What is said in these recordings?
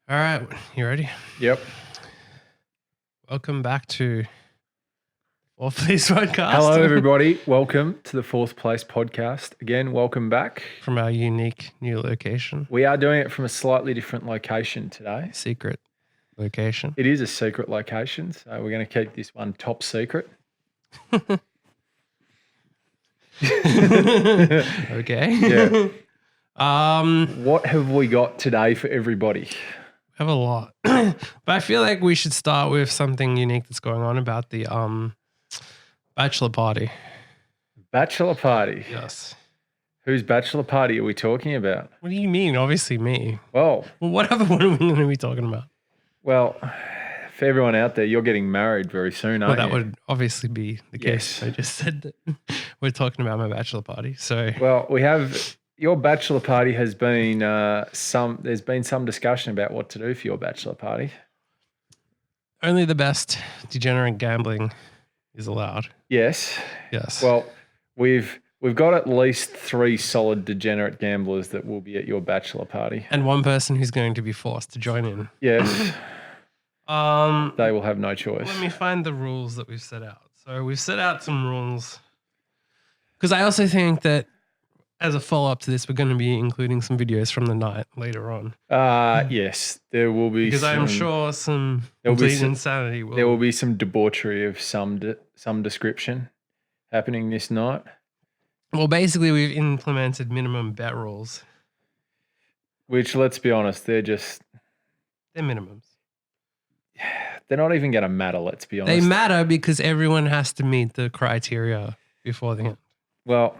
All right, you ready? Yep. Welcome back to Fourth Place Podcast. Hello, everybody. Welcome to the Fourth Place Podcast. Again, welcome back. From our unique new location. We are doing it from a slightly different location today. Secret location. It is a secret location, so we're going to keep this one top secret. Okay. Yeah. What What have we got today for everybody? have a lot. But I feel like we should start with something unique that's going on about the bachelor party. Bachelor party. Yes. Whose bachelor party are we talking about? What do you mean? Obviously me. Well, What other one are we going to be talking about? well, for everyone out there, you're getting married very soon, Well, aren't that you? would obviously be the case. Yes. I just said that we're talking about my bachelor party. So Well, we have your bachelor party has been there's been some discussion about what to do for your bachelor party. only the best degenerate gambling is allowed. Yes. Yes. Well, we've got at least 3 solid degenerate gamblers that will be at your bachelor party. and one person who's going to be forced to join in. Yes. Um, They will have no choice. let me find the rules that we've set out. So we've set out some rules because I also think that as a follow-up to this, we're going to be including some videos from the night later on Yes, there will be because I'm sure some There'll be complete some- insanity will. there will be some debauchery of some description happening this night. Well, basically, we've implemented minimum bet rules. Which, let's be honest, they're minimums. not even going to matter. Let's be honest. They matter because everyone has to meet the criteria before the end. Well,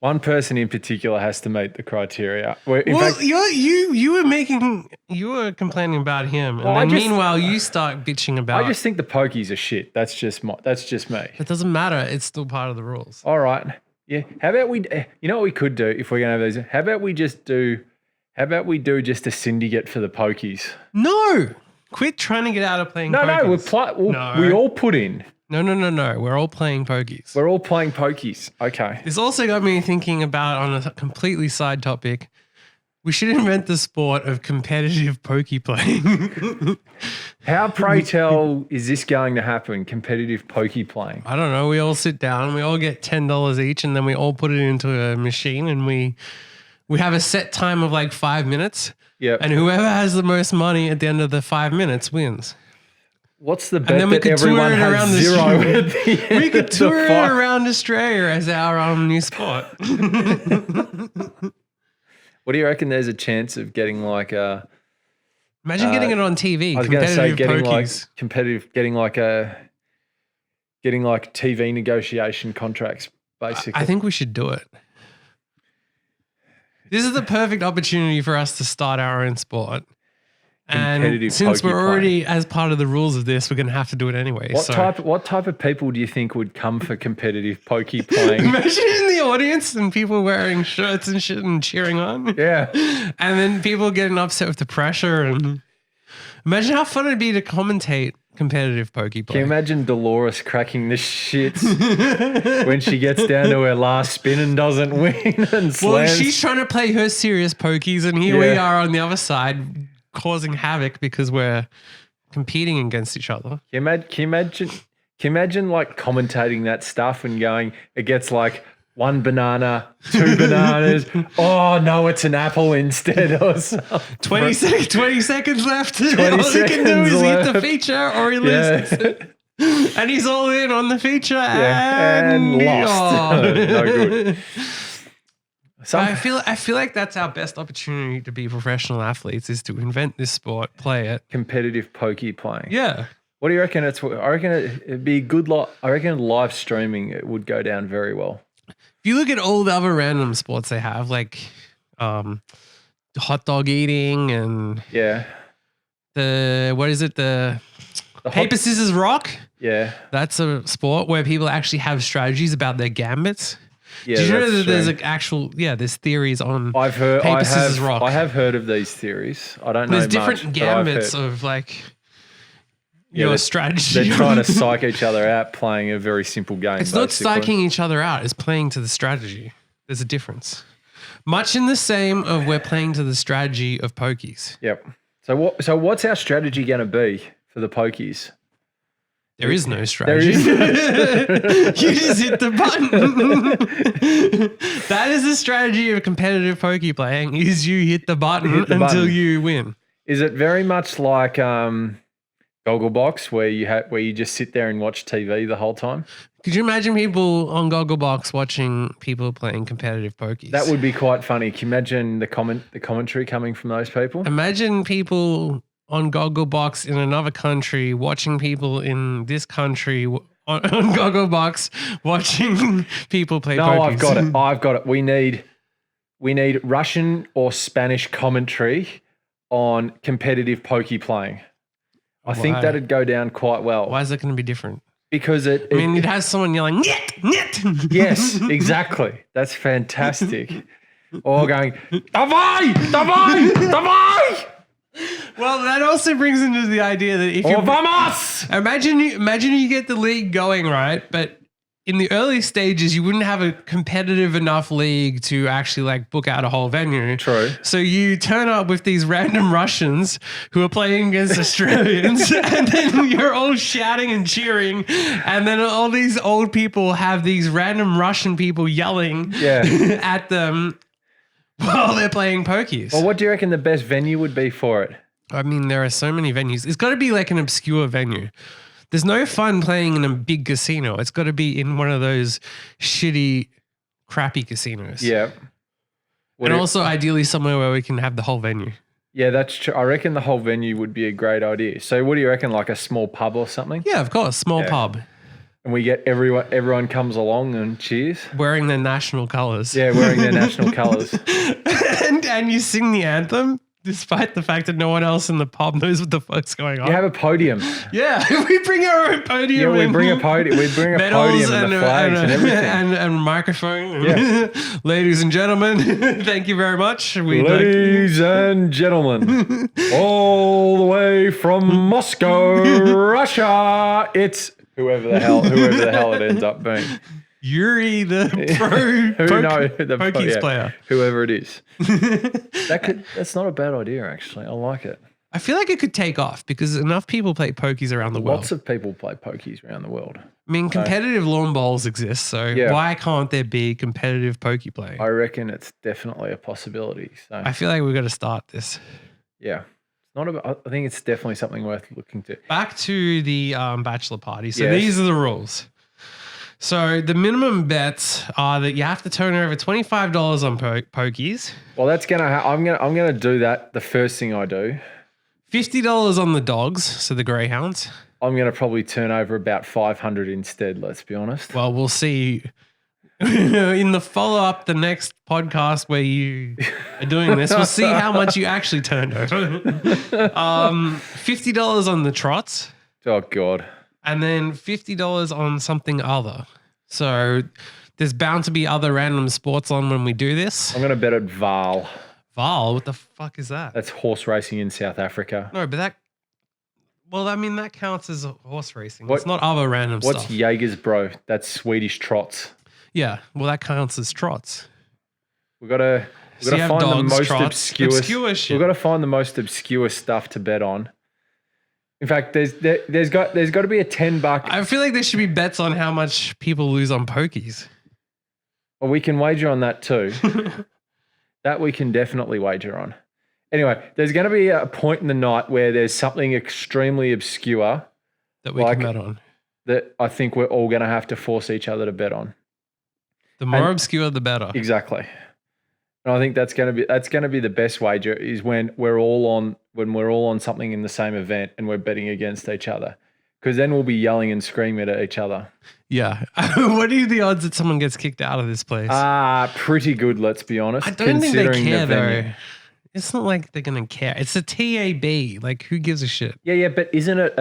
one person in particular has to meet the criteria. In Well, fact, you were complaining about him, and Well, then I just- meanwhile you start bitching about. I just think the Pokies are shit. That's just me. It doesn't matter. It's still part of the rules. All right. Yeah. How about we? You know what we could do if we're gonna have those? How about we do just a syndicate for the Pokies? No, quit trying to get out of playing. No, pokies. no. We all put in. No. We're all playing pokies. We're all playing Pokies. Okay. This also got me thinking about, on a completely side topic, we should invent the sport of competitive pokey playing. How, pray tell, is this going to happen? Competitive pokey playing. I don't know. We all sit down, we all get $10 each, and then we all put it into a machine, and we have a set time of like 5 minutes. Yep. And whoever has the most money at the end of the 5 minutes wins. What's the And bet then we that could tour everyone it has around the 0 street. at the end We could of the tour it fight? around Australia as our new sport. What do you reckon? There's a chance of getting like a. Imagine getting it on TV. I was going to say competitive getting pokies. like competitive, getting like TV negotiation contracts, basically. I think we should do it. This is the perfect opportunity for us to start our own sport. And Competitive since pokey we're already, as part of the rules of this, we're going to have to do it anyway. What type of people do you think would come for competitive pokey playing? Imagine in the audience and people wearing shirts and shit and cheering on. Yeah. And then people getting upset with the pressure. And imagine how fun it'd be to commentate competitive pokey play. Can you imagine Dolores cracking the shits when she gets down to her last spin and doesn't win and slams? Well, she's trying to play her serious pokies, and here we Yeah. are on the other side causing havoc because we're competing against each other. Can you imagine like commentating that stuff and going, it gets like 1 banana, 2 bananas. Oh no, it's an apple instead or something. 20 seconds left. 20 all he can do seconds is hit the left. feature or he Yeah. loses. And he's all in on the feature And lost. Oh. No good. I feel like that's our best opportunity to be professional athletes is to invent this sport, play it. Competitive pokey playing. Yeah. What do you reckon? I reckon it'd be good. I reckon live streaming it would go down very well. If you look at all the other random sports they have, like hot dog eating and Yeah. the The paper, scissors, rock. Yeah. That's a sport where people actually have strategies about their gambits. Yeah. Did you know that's that there's true. like actual, there's theories on I've heard. paper, scissors, rock. I have heard of these theories. I don't know There's much. different but I've gambits heard. of like Yeah, your they're- strategy. They're trying to psych each other out playing a very simple game. It's not basically. psyching each other out. It's playing to the strategy. There's a difference. Much in the same of we're playing to the strategy of pokies. Yep. So what's our strategy going to be for the Pokies? There is no strategy. You just hit the button. That is the strategy of competitive pokey playing, is you hit the button until you win. Is it very much like Gogglebox where you just sit there and watch TV the whole time? Could you imagine people on Gogglebox watching people playing competitive pokies? That would be quite funny. Can you imagine the commentary coming from those people? Imagine people on Gogglebox in another country watching people in this country on Gogglebox watching people play pokies. No, I've got it. We need Russian or Spanish commentary on competitive pokey playing. I think that'd go down quite well. Why is it going to be different? Because it has someone yelling, "Niet, niet." Yes, exactly. That's fantastic. Or going, "Davai, davai, davai." Well, that also brings into the idea that if vamos! Imagine you get the league going, right? But in the early stages, you wouldn't have a competitive enough league to actually like book out a whole venue. True. So you turn up with these random Russians who are playing against Australians, and then you're all shouting and cheering, and then all these old people have these random Russian people yelling at them while they're playing pokies. Well, what do you reckon the best venue would be for it? I mean, there are so many venues. It's got to be like an obscure venue. There's no fun playing in a big casino. It's got to be in one of those shitty, crappy casinos. Yeah. And also ideally somewhere where we can have the whole venue. Yeah, that's true. I reckon the whole venue would be a great idea. So what do you reckon, like a small pub or something? Yeah, of course. Small pub. And we get everyone comes along and cheers. Wearing their national colours. Yeah, wearing their national colours. and you sing the anthem. Despite the fact that no one else in the pub knows what the fuck's going on. You have a podium. Yeah, we bring our own podium. Yeah, we bring a podium. We bring a podium and the flags and everything. And microphone. Yeah. Ladies and gentlemen, thank you very much. Ladies and gentlemen, all the way from Moscow, Russia, it's whoever the hell it ends up being. Yuri, the Pokies player. Whoever it is. That's not a bad idea, actually. I like it. I feel like it could take off because enough people play pokies around the world. Lots of people play pokies around the world. I mean, competitive lawn bowls exist, so why can't there be competitive pokey play? I reckon it's definitely a possibility. So I feel like we've got to start this. Yeah. I think it's definitely something worth looking to. Back to the Bachelor party. So these are the rules. So the minimum bets are that you have to turn over $25 on pokies. Well, that's I'm gonna do that. The first thing I do. $50 on the dogs, so the greyhounds. I'm gonna probably turn over about 500 instead. Let's be honest. Well, we'll see. In the follow-up, the next podcast where you are doing this, we'll see how much you actually turned over. $50 on the trots. Oh God. And then $50 on something other. So there's bound to be other random sports on when we do this. I'm going to bet at Vaal. Vaal? What the fuck is that? That's horse racing in South Africa. No, but that counts as horse racing. It's not other random stuff. What's Jägersbro? That's Swedish trots. Yeah, well, that counts as trots. We've got to find the most obscure shit. We've got to find the most obscure stuff to bet on. In fact, there's got to be a $10. I feel like there should be bets on how much people lose on pokies. Well, we can wager on that too. That we can definitely wager on. Anyway, there's going to be a point in the night where there's something extremely obscure that we can bet on. That I think we're all going to have to force each other to bet on. The more obscure, the better. Exactly. And I think that's going to be the best wager is when we're all on something in the same event and we're betting against each other, because then we'll be yelling and screaming at each other. Yeah. What are the odds that someone gets kicked out of this place? Pretty good. Let's be honest. I don't think they care though. It's not like they're gonna care. It's a TAB. Like, who gives a shit? Yeah. But isn't it?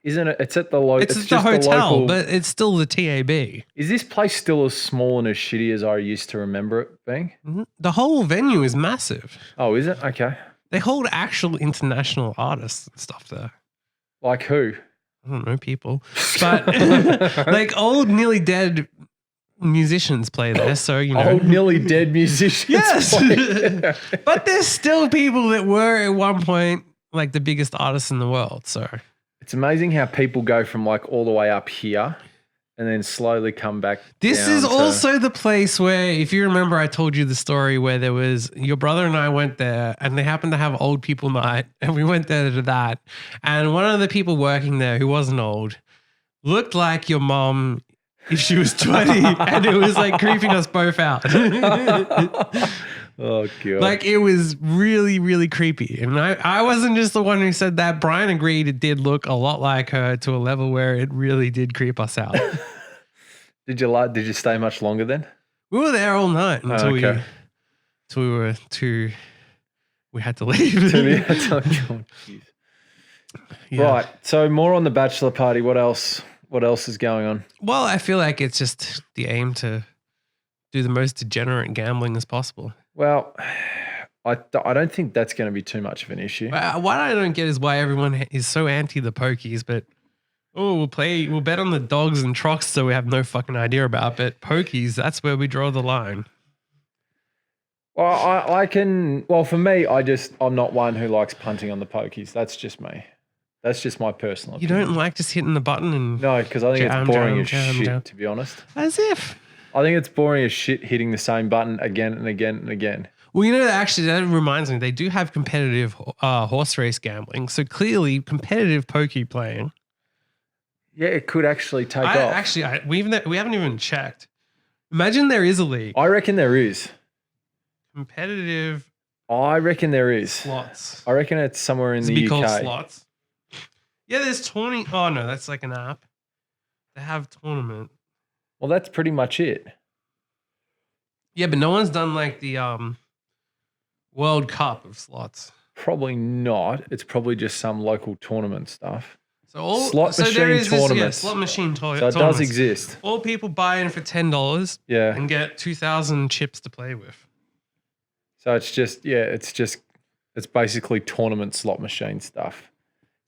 It's at the local. It's at the hotel, but it's still the TAB. Is this place still as small and as shitty as I used to remember it being? Mm-hmm. The whole venue is massive. Oh, is it? Okay. They hold actual international artists and stuff there. Like who? I don't know, people. But like old, nearly dead musicians play there, so you know. Old, nearly dead musicians. Yes. But there's still people that were at one point like the biggest artists in the world. So It's amazing how people go from like all the way up here and then slowly come back. this down is to- also the place where, if you remember, I told you the story where there was your brother and I went there, and they happened to have old people night, and we went there to that. And one of the people working there, who wasn't old, looked like your mom if she was 20, and it was like creeping us both out. Oh, God. Like, it was really, really creepy. And I wasn't just the one who said that. Brian agreed it did look a lot like her, to a level where it really did creep us out. Did you stay much longer then? We were there all night until we had to leave. Yeah. Right. So more on the bachelor party. What else? What else is going on? Well, I feel like it's just the aim to do the most degenerate gambling as possible. Well, I don't think that's going to be too much of an issue. What I don't get is why everyone is so anti the pokies, but we'll bet on the dogs and trucks, so we have no fucking idea about. But pokies, that's where we draw the line. Well, I can. Well, for me, I'm not one who likes punting on the pokies. That's just me. That's just my personal You opinion. don't like just hitting the button and No, because I think it's boring as shit, jam. to be honest. As if. I think it's boring as shit hitting the same button again and again and again. Well, you know, actually, that reminds me, they do have competitive horse race gambling. So clearly, competitive pokey playing. Yeah, it could actually take off. Actually, we haven't even checked. Imagine there is a league. I reckon there is. Competitive I reckon there is. slots. I reckon it's somewhere in Does the it be UK. called slots? Yeah, there's 20. Oh, no, that's like an app. They have tournament. Well, that's pretty much it. Yeah, but no one's done like the World Cup of slots. Probably not. It's probably just some local tournament stuff. So Slot machine there is tournaments. slot machine So it tournaments. does exist. All people buy in for $10 Yeah. and get 2,000 chips to play with. So it's basically tournament slot machine stuff.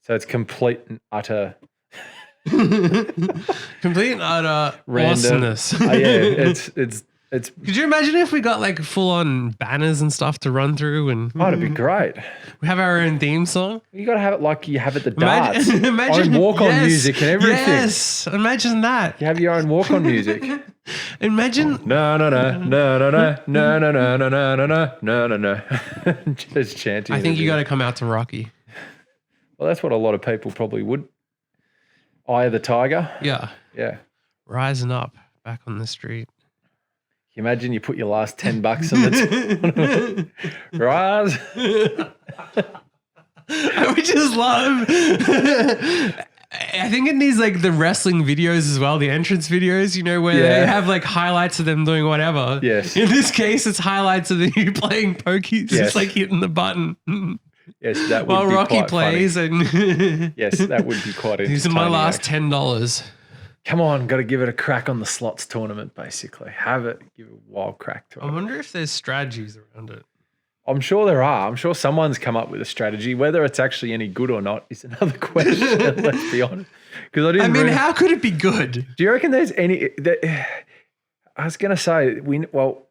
So it's complete and utter Complete and utter random. awesomeness. It's Could you imagine if we got like full on banners and stuff to run through, and it'd be great. we have our own theme song? You got to have it like you have at the darts. Imagine own walk-on yes, music and everything. Yes, imagine that. You have your own walk-on music. Imagine. No, no, no, no, no, no, no, no, no, no, no, no, no, no, no. Just chanting. I think you got to come out to Rocky. Well, that's what a lot of people probably would. Eye of the Tiger. Yeah, Yeah. rising up back on the street. Can you imagine you put your last $10 on the rise? I would just love. I think it needs like the wrestling videos as well, the entrance videos, you know, where Yeah. they have like highlights of them doing whatever. Yes. In this case, it's highlights of you playing pokies. Yes. It's like hitting the button Yes, that would while be Rocky quite plays. funny. And Yes, that would be quite interesting. these are my last $10. Come on, got to give it a crack on the slots tournament, basically. Have it, give it a wild crack to I it. wonder if there's strategies around it. I'm sure there are. I'm sure someone's come up with a strategy. Whether it's actually any good or not is another question. Let's be honest. Because I didn't. How could it be good? Do you reckon there's any? I was going to say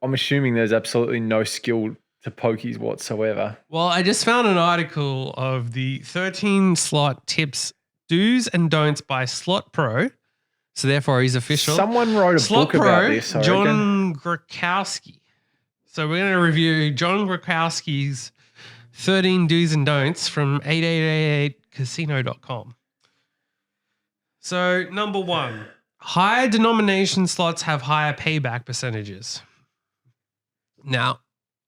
I'm assuming there's absolutely no skill to pokies whatsoever. Well, I just found an article of the 13 slot tips, do's and don'ts by Slot Pro. So therefore, he's official. Someone wrote a Slot book Pro, about this. I reckon. John Grakowski. So we're going to review John Grakowski's 13 do's and don'ts from 8888casino.com. So number 1, higher denomination slots have higher payback percentages. Now,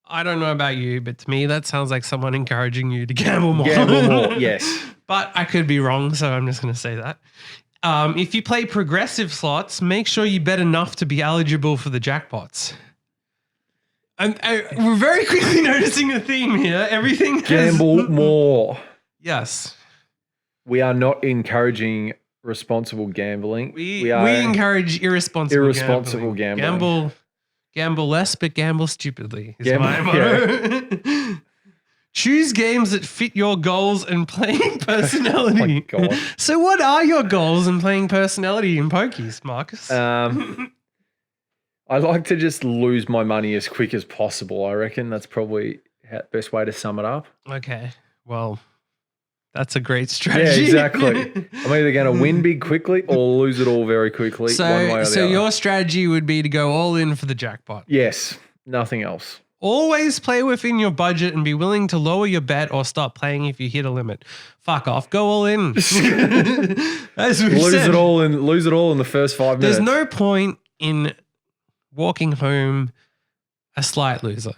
I don't know about you, but to me, that sounds like someone encouraging you to gamble more. Gamble more, yes. But I could be wrong, so I'm just going to say that. If you play progressive slots, make sure you bet enough to be eligible for the jackpots. And we're very quickly noticing a theme here. Everything Gamble more. Yes. We are not encouraging responsible gambling. We encourage irresponsible gambling. Gamble less, but gamble stupidly. Is my motto. Choose games that fit your goals and playing personality. Oh my God. So what are your goals and playing personality in pokies, Marcus? I like to just lose my money as quick as possible. I reckon that's probably the best way to sum it up. Okay. Well, That's a great Yeah, strategy. exactly. I'm either going to win big quickly or lose it all very quickly. one way or the So other. your strategy would be to go all in for the jackpot. Yes, nothing else. Always play within your budget and be willing to lower your bet or stop playing if you hit a limit. Fuck off. Go all in. As we Lose said, it all in the first 5 minutes. there's no point in walking home a slight loser.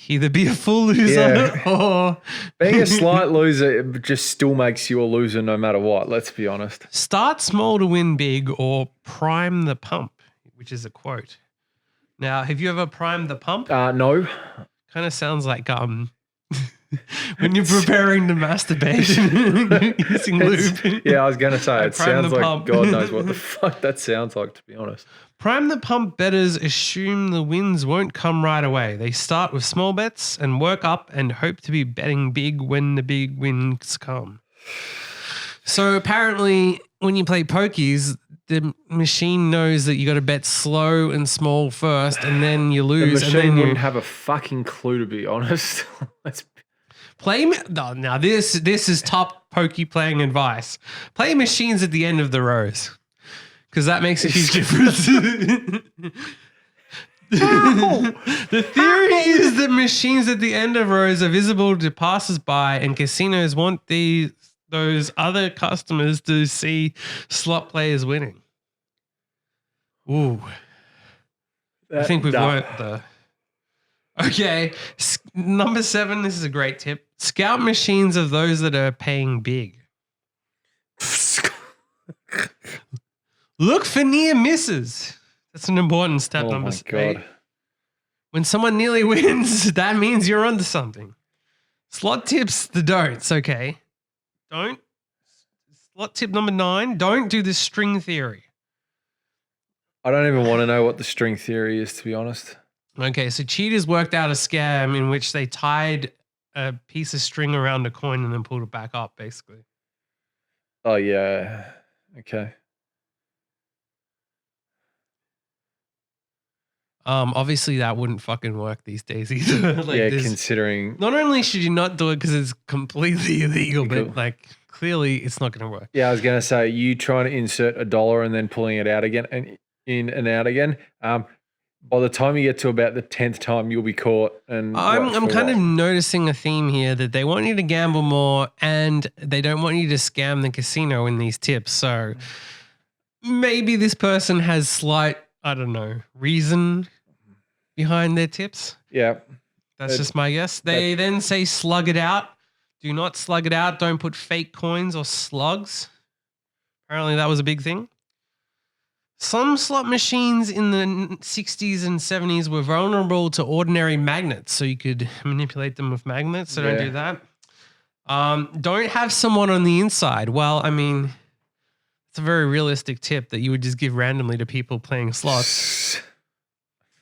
Either be a full loser or Being a slight loser, it just still makes you a loser no matter what. Let's be honest. start small to win big or prime the pump, which is a quote. Now, have you ever primed the pump? No. Kind of sounds like when you're preparing to masturbate using lube. Yeah, I was going to say, it prime sounds the like pump. God knows what the fuck that sounds like, to be honest. Prime the pump bettors assume the wins won't come right away. They start with small bets and work up and hope to be betting big when the big wins come. So apparently when you play Pokies, the machine knows that you got to bet slow and small first and then you The lose. machine and then wouldn't have a fucking clue, to be honest. Now this is top Pokey playing advice. Play machines at the end of the rows. Because that makes a huge difference. The theory is that machines at the end of rows are visible to passers-by, and casinos want those other customers to see slot players winning. Ooh. I think we've learnt the... Okay. Number 7, this is a great tip. Scout machines of those that are paying big. Look for near misses. That's an important step. Number 8. When someone nearly wins, that means you're onto something. Slot tips, the don'ts, okay? Slot tip number 9, don't do the string theory. I don't even want to know what the string theory is, to be honest. Okay, so cheaters worked out a scam in which they tied a piece of string around a coin and then pulled it back up, basically. Oh, yeah. Okay. Obviously that wouldn't fucking work these days either. Considering... Not only should you not do it because it's completely illegal, but like clearly it's not going to work. Yeah, I was going to say, you trying to insert $1 and then pulling it out again and in and out again. By the time you get to about the 10th time, you'll be caught. And I'm kind of noticing a theme here that they want you to gamble more and they don't want you to scam the casino in these tips. So maybe this person has slight, I don't know, reason behind their tips. Yeah. That's just my guess. They then say slug it out. Do not slug it out. Don't put fake coins or slugs. Apparently that was a big thing. Some slot machines in the 60s and 70s were vulnerable to ordinary magnets, so you could manipulate them with magnets, so don't do that. Don't have someone on the inside. Well, I mean, it's a very realistic tip that you would just give randomly to people playing slots.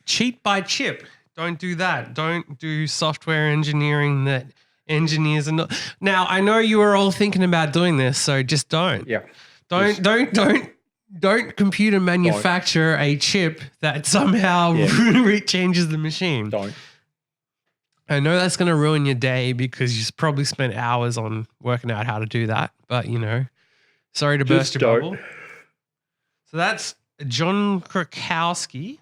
Cheat by chip. Don't do that. Don't do software engineering that engineers are not. Now, I know you are all thinking about doing this, so just don't. Yeah. Don't computer manufacture a chip that somehow changes the machine. Don't. I know that's going to ruin your day because you probably spent hours on working out how to do that. But, you know, sorry to burst your bubble. So that's John Krakowski.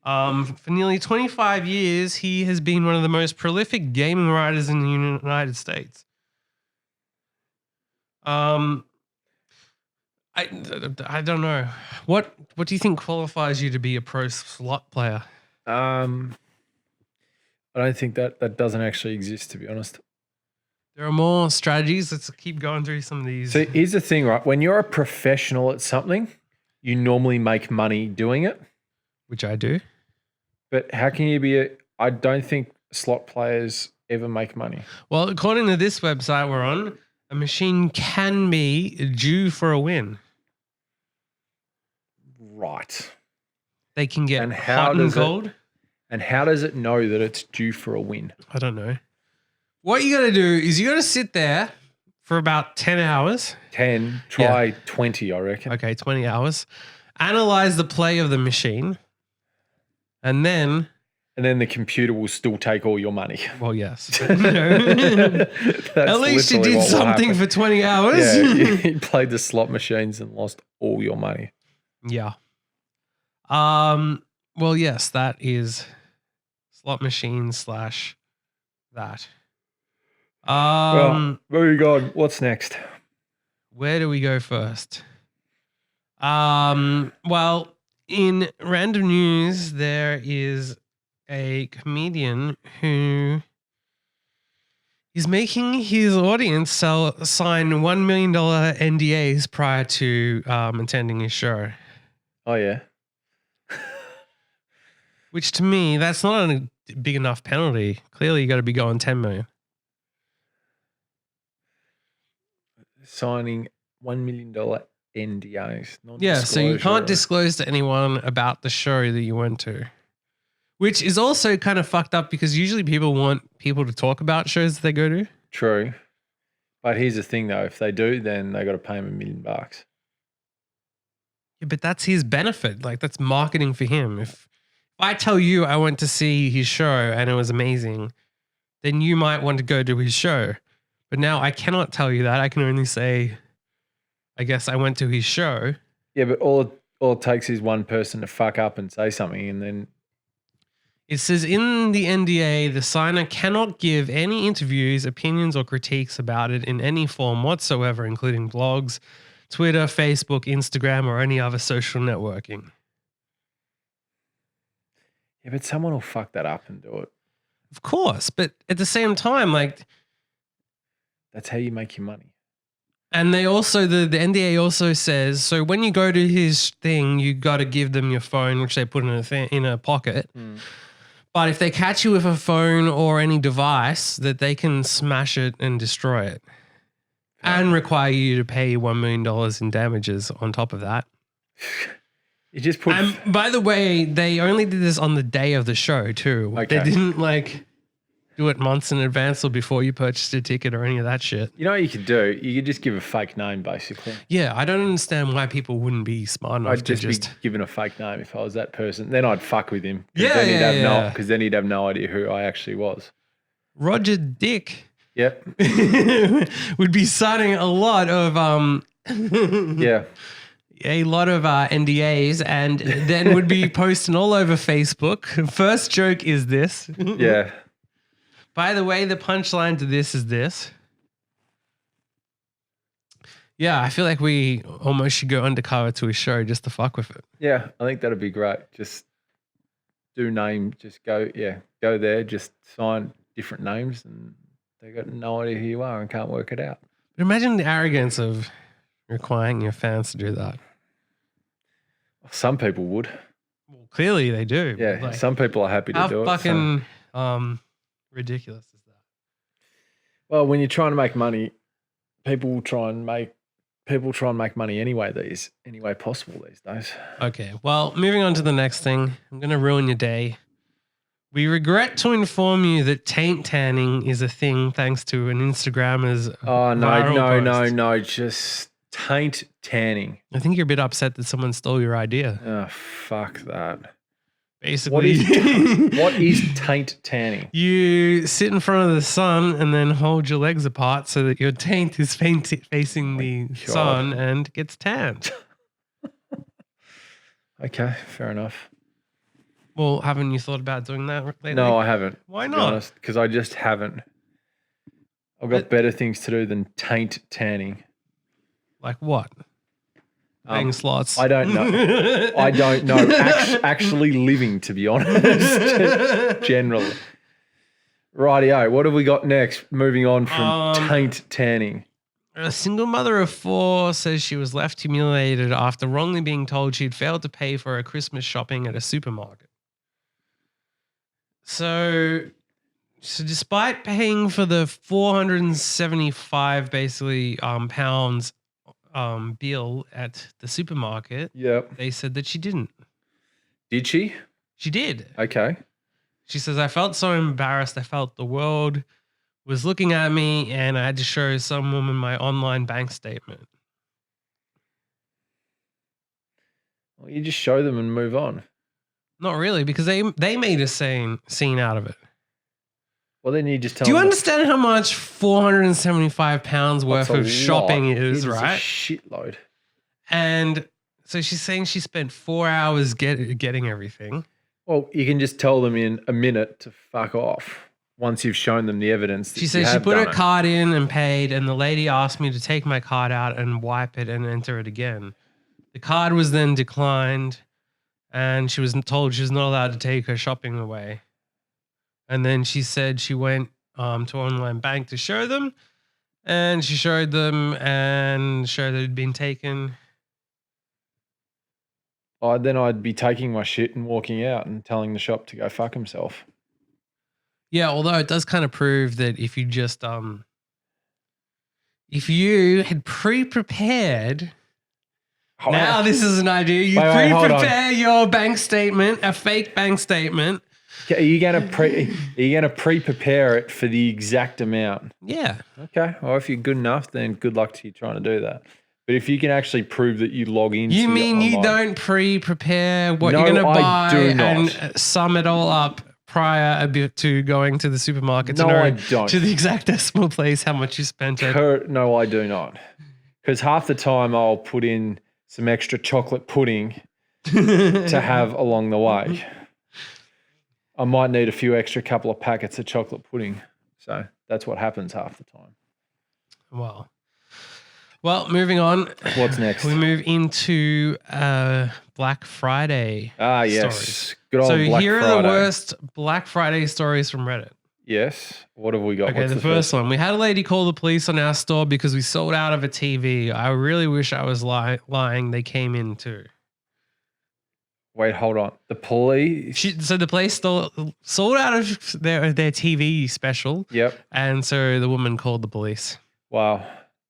For nearly 25 years, he has been one of the most prolific gaming writers in the United States. I don't know. What do you think qualifies you to be a pro slot player? I don't think that doesn't actually exist, to be honest. There are more strategies. Let's keep going through some of these. So here's the thing, right? When you're a professional at something, you normally make money doing it. Which I do. But how can you be I don't think slot players ever make money. Well, according to this website we're on, a machine can be due for a win. Right. They can get hot and cold. And how does it know that it's due for a win? I don't know. What you got to do is you got to sit there for about 10 hours. 10, try 20, I reckon. Okay, 20 hours. Analyze the play of the machine. And then And then the computer will still take all your money. Well, yes. That's At least you literally did what will something happen. for 20 hours. Yeah, you played the slot machines and lost all your money. Yeah. Well, yes, that is slot machine / that. Well, moving on. What's next? Where do we go first? Well, in random news, there is a comedian who is making his audience sign $1 million NDAs prior to attending his show. Oh, yeah. Which to me, that's not a big enough penalty. Clearly, you got to be going 10 million. Signing $1 million NDAs. Yeah, so you can't non-disclosure. disclose to anyone about the show that you went to. Which is also kind of fucked up because usually people want people to talk about shows that they go to. True. But here's the thing, though. If they do, then they got to pay him $1 million. Yeah, but that's his benefit. Like, that's marketing for him. If I tell you I went to see his show and it was amazing, then you might want to go to his show. But now I cannot tell you that. I can only say, I guess I went to his show. Yeah, but all it takes is one person to fuck up and say something, and then It says in the NDA, the signer cannot give any interviews, opinions, or critiques about it in any form whatsoever, including blogs, Twitter, Facebook, Instagram, or any other social networking. yeah, but someone will fuck that up and do it. Of course, but at the same time, like, That's how you make your money. and they also, the NDA also says, so when you go to his thing, you got to give them your phone, which they put in a pocket. Mm. But if they catch you with a phone or any device, that they can smash it and destroy it. And require you to pay $1 million in damages on top of that. You just put. And by the way, they only did this on the day of the show too. Okay. They didn't like do it months in advance or before you purchased a ticket or any of that shit. You know what you could do? You could just give a fake name, basically. Yeah, I don't understand why people wouldn't be smart enough I'd to just be given a fake name if I was that person. Then I'd fuck with him. Yeah, yeah. Because then he'd have no idea who I actually was. Roger Dick Yep. would be signing a lot of Yeah. a lot of NDAs and then would be posting all over Facebook. First joke is this. Yeah. By the way, the punchline to this is this. Yeah, I feel like we almost should go undercover to his show just to fuck with it. Yeah. I think that'd be great. Just do name. Just go. Yeah. Go there. Just sign different names and they got no idea who you are and can't work it out. But imagine the arrogance of requiring your fans to do that. Some people would. Well, clearly they do. Yeah. Like, Some people are happy to how do it. fucking ridiculous is that? Well, when you're trying to make money, people try and make money any way possible these days. Okay, well, moving on to the next thing. I'm going to ruin your day. We regret to inform you that taint tanning is a thing thanks to an Instagrammer's Oh, viral post. no. Just taint tanning. I think you're a bit upset that someone stole your idea. Oh, fuck that. Basically, What is taint tanning? you sit in front of the sun and then hold your legs apart so that your taint is facing the sun and gets tanned. Okay, fair enough. Well, haven't you thought about doing that lately? No, I haven't. Why to be not? honest, because I just haven't. I've got better things to do than taint tanning. Like what? Playing slots. I don't know. I don't know. Actually living, to be honest, generally. Rightio, what have we got next? Moving on from taint tanning. A single mother of 4 says she was left humiliated after wrongly being told she'd failed to pay for her Christmas shopping at a supermarket. So despite paying for the 475 basically pounds bill at the supermarket, Yep. they said that she didn't. Did she? She did. Okay. She says, I felt so embarrassed. I felt the world was looking at me and I had to show some woman my online bank statement. Well, you just show them and move on. Not really, because they made a scene out of it. Well, then you just tell Do you them understand how much 475 pounds worth that's a of shopping lot. is, It right? a shitload. And so she's saying she spent 4 hours getting everything. Well, you can just tell them in a minute to fuck off once you've shown them the evidence. That She says she put her card in and paid, and the lady asked me to take my card out and wipe it and enter it again. The card was then declined, and she was told she was not allowed to take her shopping away. And then she said she went to online bank to show them, and she showed them and showed that it had been taken. Then I'd be taking my shit and walking out and telling the shop to go fuck himself. Yeah, although it does kind of prove that if you just if you had pre-prepared. Now this is an idea. You pre-prepare your bank statement, a fake bank statement. Are you gonna pre-prepare it for the exact amount? Yeah. Okay. Well, if you're good enough, then good luck to you trying to do that. But if you can actually prove that you log into you mean you don't pre-prepare what you're gonna buy and sum it all up prior to going to the supermarket to know to the exact decimal place how much you spent it? No, I do not. Because half the time I'll put in some extra chocolate pudding to have along the way. I might need a few extra couple of packets of chocolate pudding. So that's what happens half the time. Well, moving on. What's next? We move into Black Friday. Ah, yes. Stories. Good old Black Friday. So here are the worst Black Friday stories from Reddit. Yes. What have we got? Okay, the first one. We had a lady call the police on our store because we sold out of a TV. I really wish I was lying. They came in too. Wait, hold on. The police? So the place sold out of their TV special. Yep. And so the woman called the police. Wow.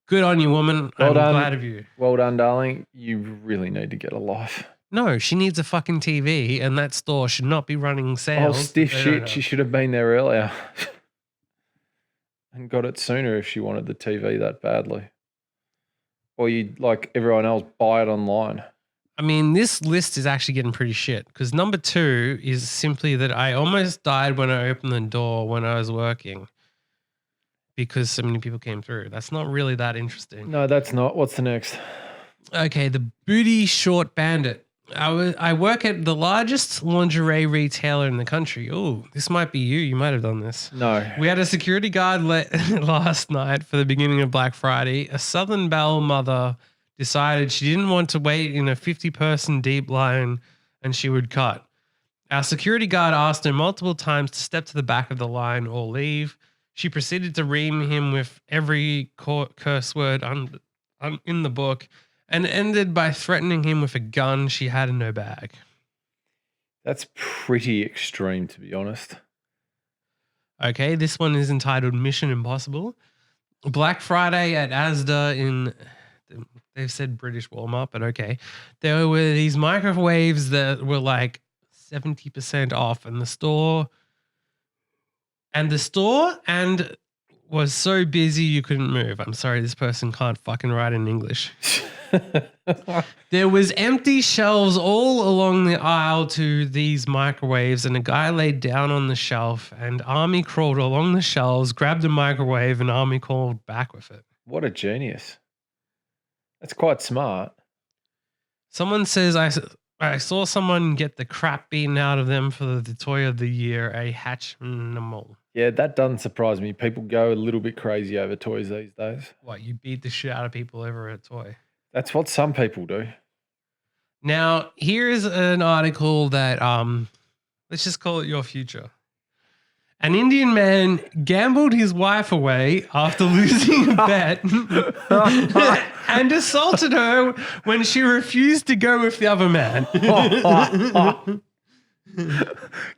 Good on you, woman. I'm glad of you. Well done, darling. You really need to get a life. No, she needs a fucking TV, and that store should not be running sales. Oh, stiff shit. She should have been there earlier and got it sooner if she wanted the TV that badly. Or you'd, like everyone else, buy it online. I mean, this list is actually getting pretty shit because number 2 is simply that I almost died when I opened the door when I was working because so many people came through. That's not really that interesting. No, that's not. What's the next? Okay, the booty short bandit. I work at the largest lingerie retailer in the country. Oh, this might be you. You might have done this. No. We had a security guard last night for the beginning of Black Friday. A Southern Belle mother decided she didn't want to wait in a 50-person deep line and she would cut. Our security guard asked her multiple times to step to the back of the line or leave. She proceeded to ream him with every curse word in the book and ended by threatening him with a gun she had in her bag. That's pretty extreme, to be honest. Okay, this one is entitled Mission Impossible. Black Friday at Asda they've said British Walmart, but okay. There were these microwaves that were like 70% off and the store was so busy you couldn't move. I'm sorry, this person can't fucking write in English. There was empty shelves all along the aisle to these microwaves and a guy laid down on the shelf and Army crawled along the shelves, grabbed a microwave and Army crawled back with it. What a genius. That's quite smart. Someone says, I saw someone get the crap beaten out of them for the toy of the year, a Hatchimal. Yeah, that doesn't surprise me. People go a little bit crazy over toys these days. What, you beat the shit out of people over a toy? That's what some people do. Now, here's an article that, let's just call it Your Future. An Indian man gambled his wife away after losing a bet and assaulted her when she refused to go with the other man.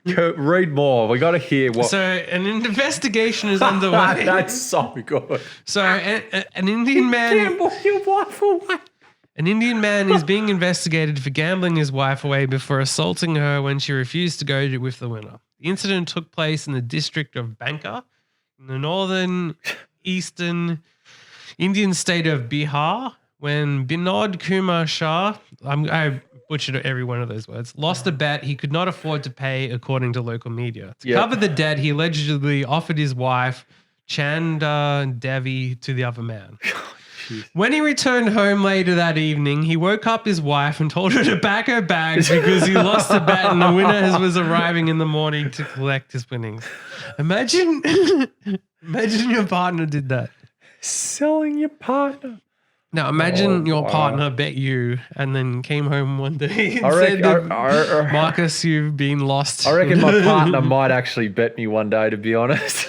Read more. We got to hear what. So an investigation is underway. That's so good. So an Indian man gambled your wife away. An Indian man is being investigated for gambling his wife away before assaulting her when she refused to go with the winner. The incident took place in the district of Banka, in the northern eastern Indian state of Bihar, when Binod Kumar Shah, I butchered every one of those words, lost a bet he could not afford to pay according to local media. To cover the debt, he allegedly offered his wife, Chanda Devi, to the other man. When he returned home later that evening, he woke up his wife and told her to pack her bags because he lost the bet and the winner was arriving in the morning to collect his winnings. Imagine your partner did that. Selling your partner. Now imagine your partner bet you and then came home one day and reckon, said, Marcus, you've been lost. I reckon my partner might actually bet me one day, to be honest.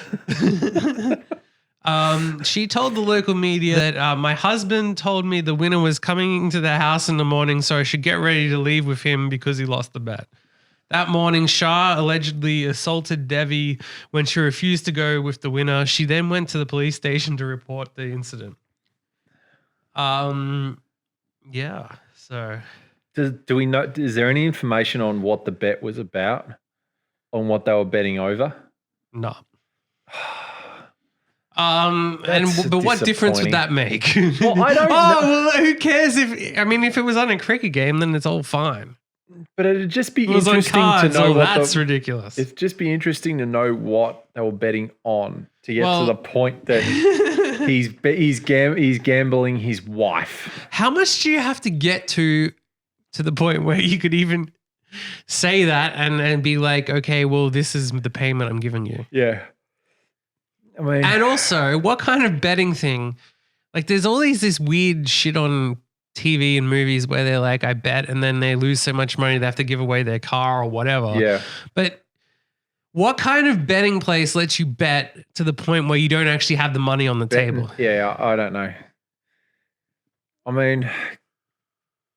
She told the local media that my husband told me the winner was coming into the house in the morning, so I should get ready to leave with him because he lost the bet. That morning, Shah allegedly assaulted Devi when she refused to go with the winner. She then went to the police station to report the incident. Yeah. So, do we know? Is there any information on what the bet was about? On what they were betting over? No. But what difference would that make? Well, I don't know. Well, who cares if it was on a cricket game, then it's all fine. But it'd just be interesting to know what that's ridiculous. It'd just be interesting to know what they were betting on to get to the point that he's gambling his wife. How much do you have to get to the point where you could even say that and be like, okay, well, this is the payment I'm giving you. Yeah. I mean, and also, what kind of betting thing? Like, there's always this weird shit on TV and movies where they're like, I bet, and then they lose so much money they have to give away their car or whatever. Yeah. But what kind of betting place lets you bet to the point where you don't actually have the money on the table? Yeah, I don't know. I mean,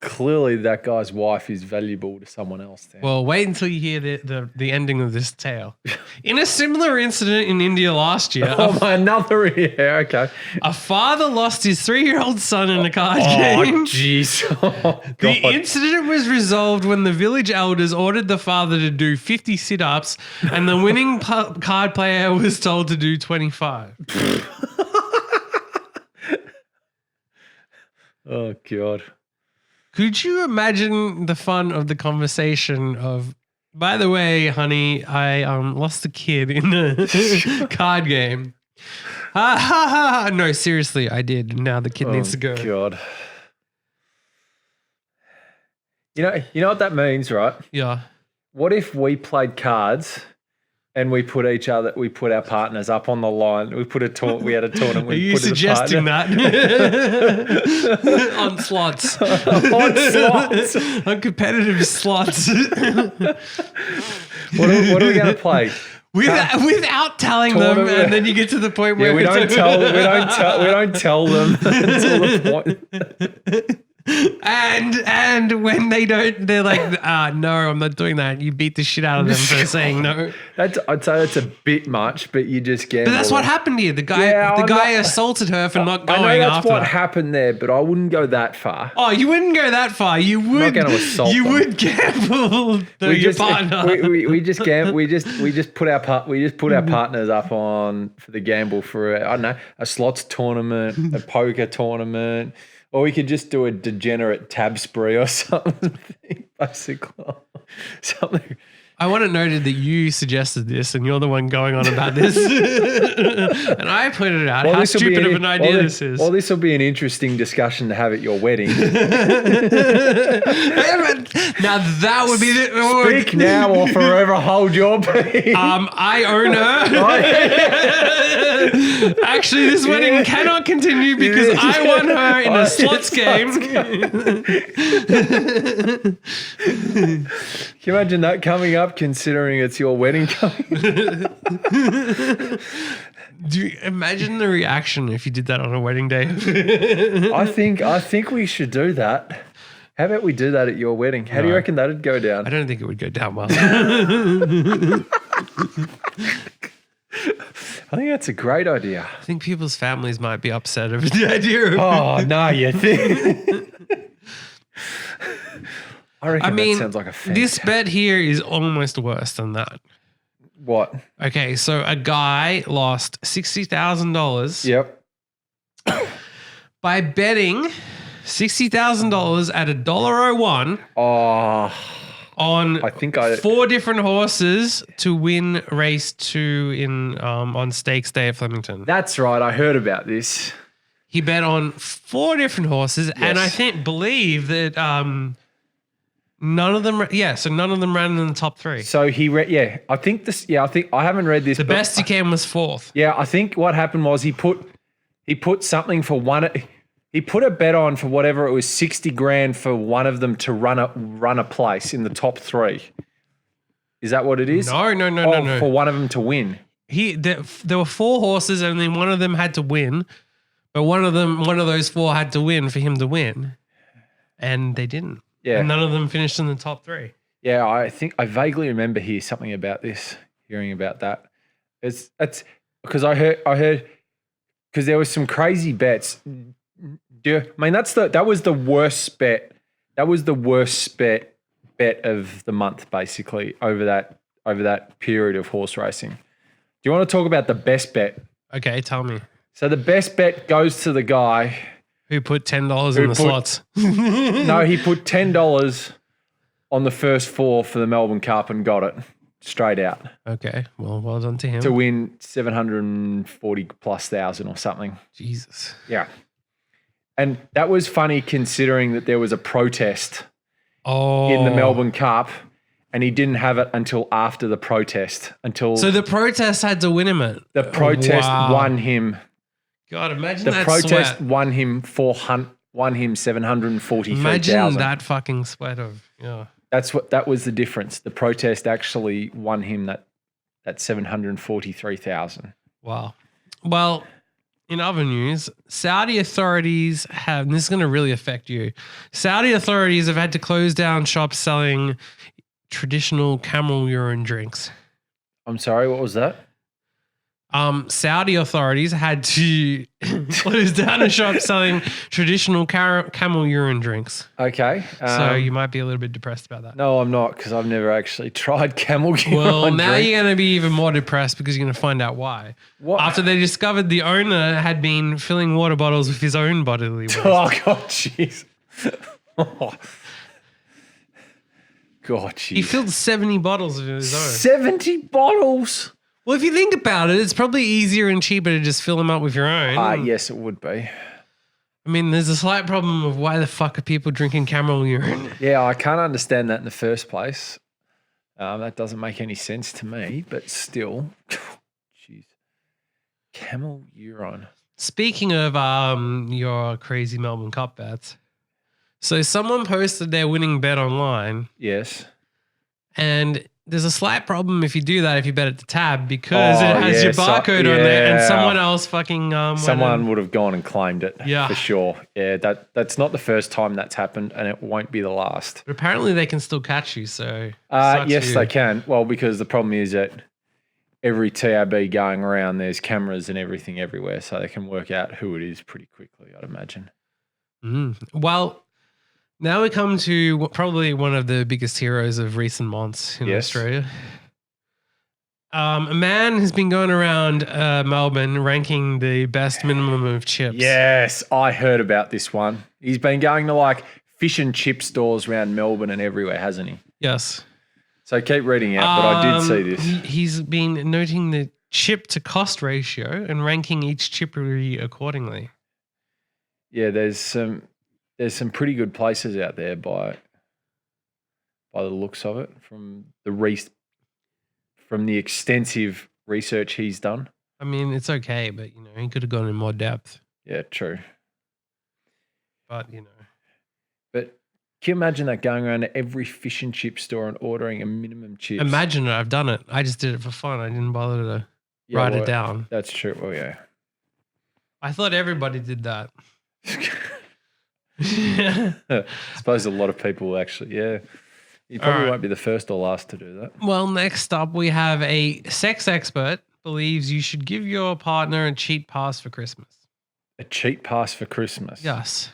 clearly that guy's wife is valuable to someone else then. Well, wait until you hear the ending of this tale. In a similar incident in India last year. Okay. A father lost his 3-year-old son in a card game. Oh, jeez. Oh, the incident was resolved when the village elders ordered the father to do 50 sit-ups and the winning card player was told to do 25. Oh, God. Could you imagine the fun of the conversation of, by the way, honey, I lost a kid in a card game. Ha ha ha. No, seriously, I did. Now the kid needs to go. God. You know what that means, right? Yeah. What if we played cards and we put our partners up on the line? We had a tournament. Are you suggesting that? On slots. On slots. On competitive slots. What are we going to play? Without telling them, and then you get to the point where we don't tell them until the point. And when they don't, they're like, no, I'm not doing that. You beat the shit out of them for saying no. I'd say that's a bit much, but you just gamble. But that's what happened here. The guy assaulted her for not going after. I know that's what happened there, but I wouldn't go that far. Oh, you wouldn't go that far. You would. I'm not going to assault them. would gamble your partner. We just gamble. We just put our partners up on for the gamble for I don't know, a slots tournament, a poker tournament. Or we could just do a degenerate tab spree or something, basically. Something. I want it noted that you suggested this and you're the one going on about this. And I pointed out how stupid of an idea this is. Well, this will be an interesting discussion to have at your wedding. Now that would be the... Speak now or forever hold your peace. I own her. Actually, this wedding cannot continue because I won her in a slots game. Can you imagine that coming up, considering it's your wedding coming? Do you imagine the reaction if you did that on a wedding day? I think we should do that. How about we do that at your wedding? How do you reckon that'd go down? I don't think it would go down well. I think that's a great idea. I think people's families might be upset over the idea of... Oh, no, you think? I reckon that sounds like a fantastic... This bet here is almost worse than that. What? Okay, so a guy lost $60,000. Yep. By betting $60,000 at $1.01 Oh, on I think 4 different horses to win race 2 on Stakes Day at Flemington. That's right. I heard about this. He bet on 4 different horses, and I Yes. believe that none of them. So none of them ran in the top 3. So he read. Yeah, I think this. Yeah, I think I haven't read this. The but best he came was 4th. Yeah, I think what happened was he put something for one. He put a bet on for whatever it was, 60 grand for one of them to run a place in the top 3. Is that what it is? No. For one of them to win. There were 4 horses, and then one of them had to win, but one of those 4 had to win for him to win, and they didn't. Yeah. And none of them finished in the top 3. Yeah, I think I vaguely remember hearing about that. It's because I heard because there was some crazy bets. I mean, that was the worst bet. That was the worst bet of the month, basically, over that period of horse racing. Do you want to talk about the best bet? Okay, tell me. So the best bet goes to the guy Who put $10 in the slots? No, he put $10 on the first 4 for the Melbourne Cup and got it straight out Okay, well done to him. to win 740,000+ or something. Jesus. Yeah. And that was funny considering that there was a protest in the Melbourne Cup and he didn't have it until after the protest. So the protest had to win him it. The protest won him. God, imagine The that protest sweat. won him 743,000. Imagine that fucking sweat of That was the difference. The protest actually won him that 743,000. Wow. Well, in other news, Saudi authorities have, and this is going to really affect you. Saudi authorities have had to close down shops selling traditional camel urine drinks. I'm sorry, what was that? Saudi authorities had to close down a shop selling traditional camel urine drinks. Okay. So you might be a little bit depressed about that. No, I'm not, because I've never actually tried camel urine. Well, now drink. you're going to be even more depressed because you're going to find out why. What? After they discovered the owner had been filling water bottles with his own bodily waste. Oh, God, jeez. Oh. God, jeez. He filled 70 bottles of his own. 70 bottles? Well, if you think about it, it's probably easier and cheaper to just fill them up with your own. Yes, it would be. I mean, there's a slight problem of why the fuck are people drinking camel urine? Yeah, I can't understand that in the first place. That doesn't make any sense to me, but still. Jeez. Camel urine. Speaking of your crazy Melbourne Cup bets, so someone posted their winning bet online, Yes. and there's a slight problem if you do that if you bet at the tab because it has your yeah, barcode on there and someone else fucking someone would have gone and claimed it. Yeah. For sure. Yeah, that's not the first time that's happened, and it won't be the last. But apparently they can still catch you, so sucks Yes, for you. they can. Well, because the problem is that every TRB going around, there's cameras and everything everywhere, so they can work out who it is pretty quickly, I'd imagine. Well, now we come to probably one of the biggest heroes of recent months in Australia. A man has been going around Melbourne ranking the best minimum of chips. Yes, I heard about this one. He's been going to like fish and chip stores around Melbourne and everywhere, hasn't he? Yes. So keep reading out, but I did see this. He's been noting the chip to cost ratio and ranking each chippery accordingly. Yeah, there's some pretty good places out there by the looks of it from the extensive research he's done. I mean, it's okay, but he could have gone in more depth. Yeah, true. But But can you imagine that going around to every fish and chip store and ordering a minimum chips? imagine it. I've done it. I just did it for fun. I didn't bother to write it down. That's true. Well, yeah. I thought everybody did that. I suppose a lot of people actually, yeah. You probably won't be the first or last to do that. Well, next up, we have a sex expert believes you should give your partner a cheat pass for Christmas. A cheat pass for Christmas? Yes.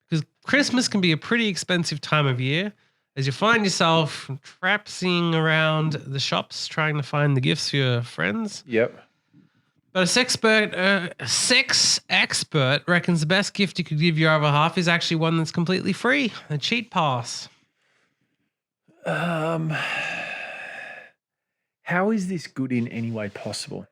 Because Christmas can be a pretty expensive time of year as you find yourself traipsing around the shops trying to find the gifts for your friends. Yep. But a sex expert reckons the best gift you could give your other half is actually one that's completely free, a cheat pass. How is this good in any way possible?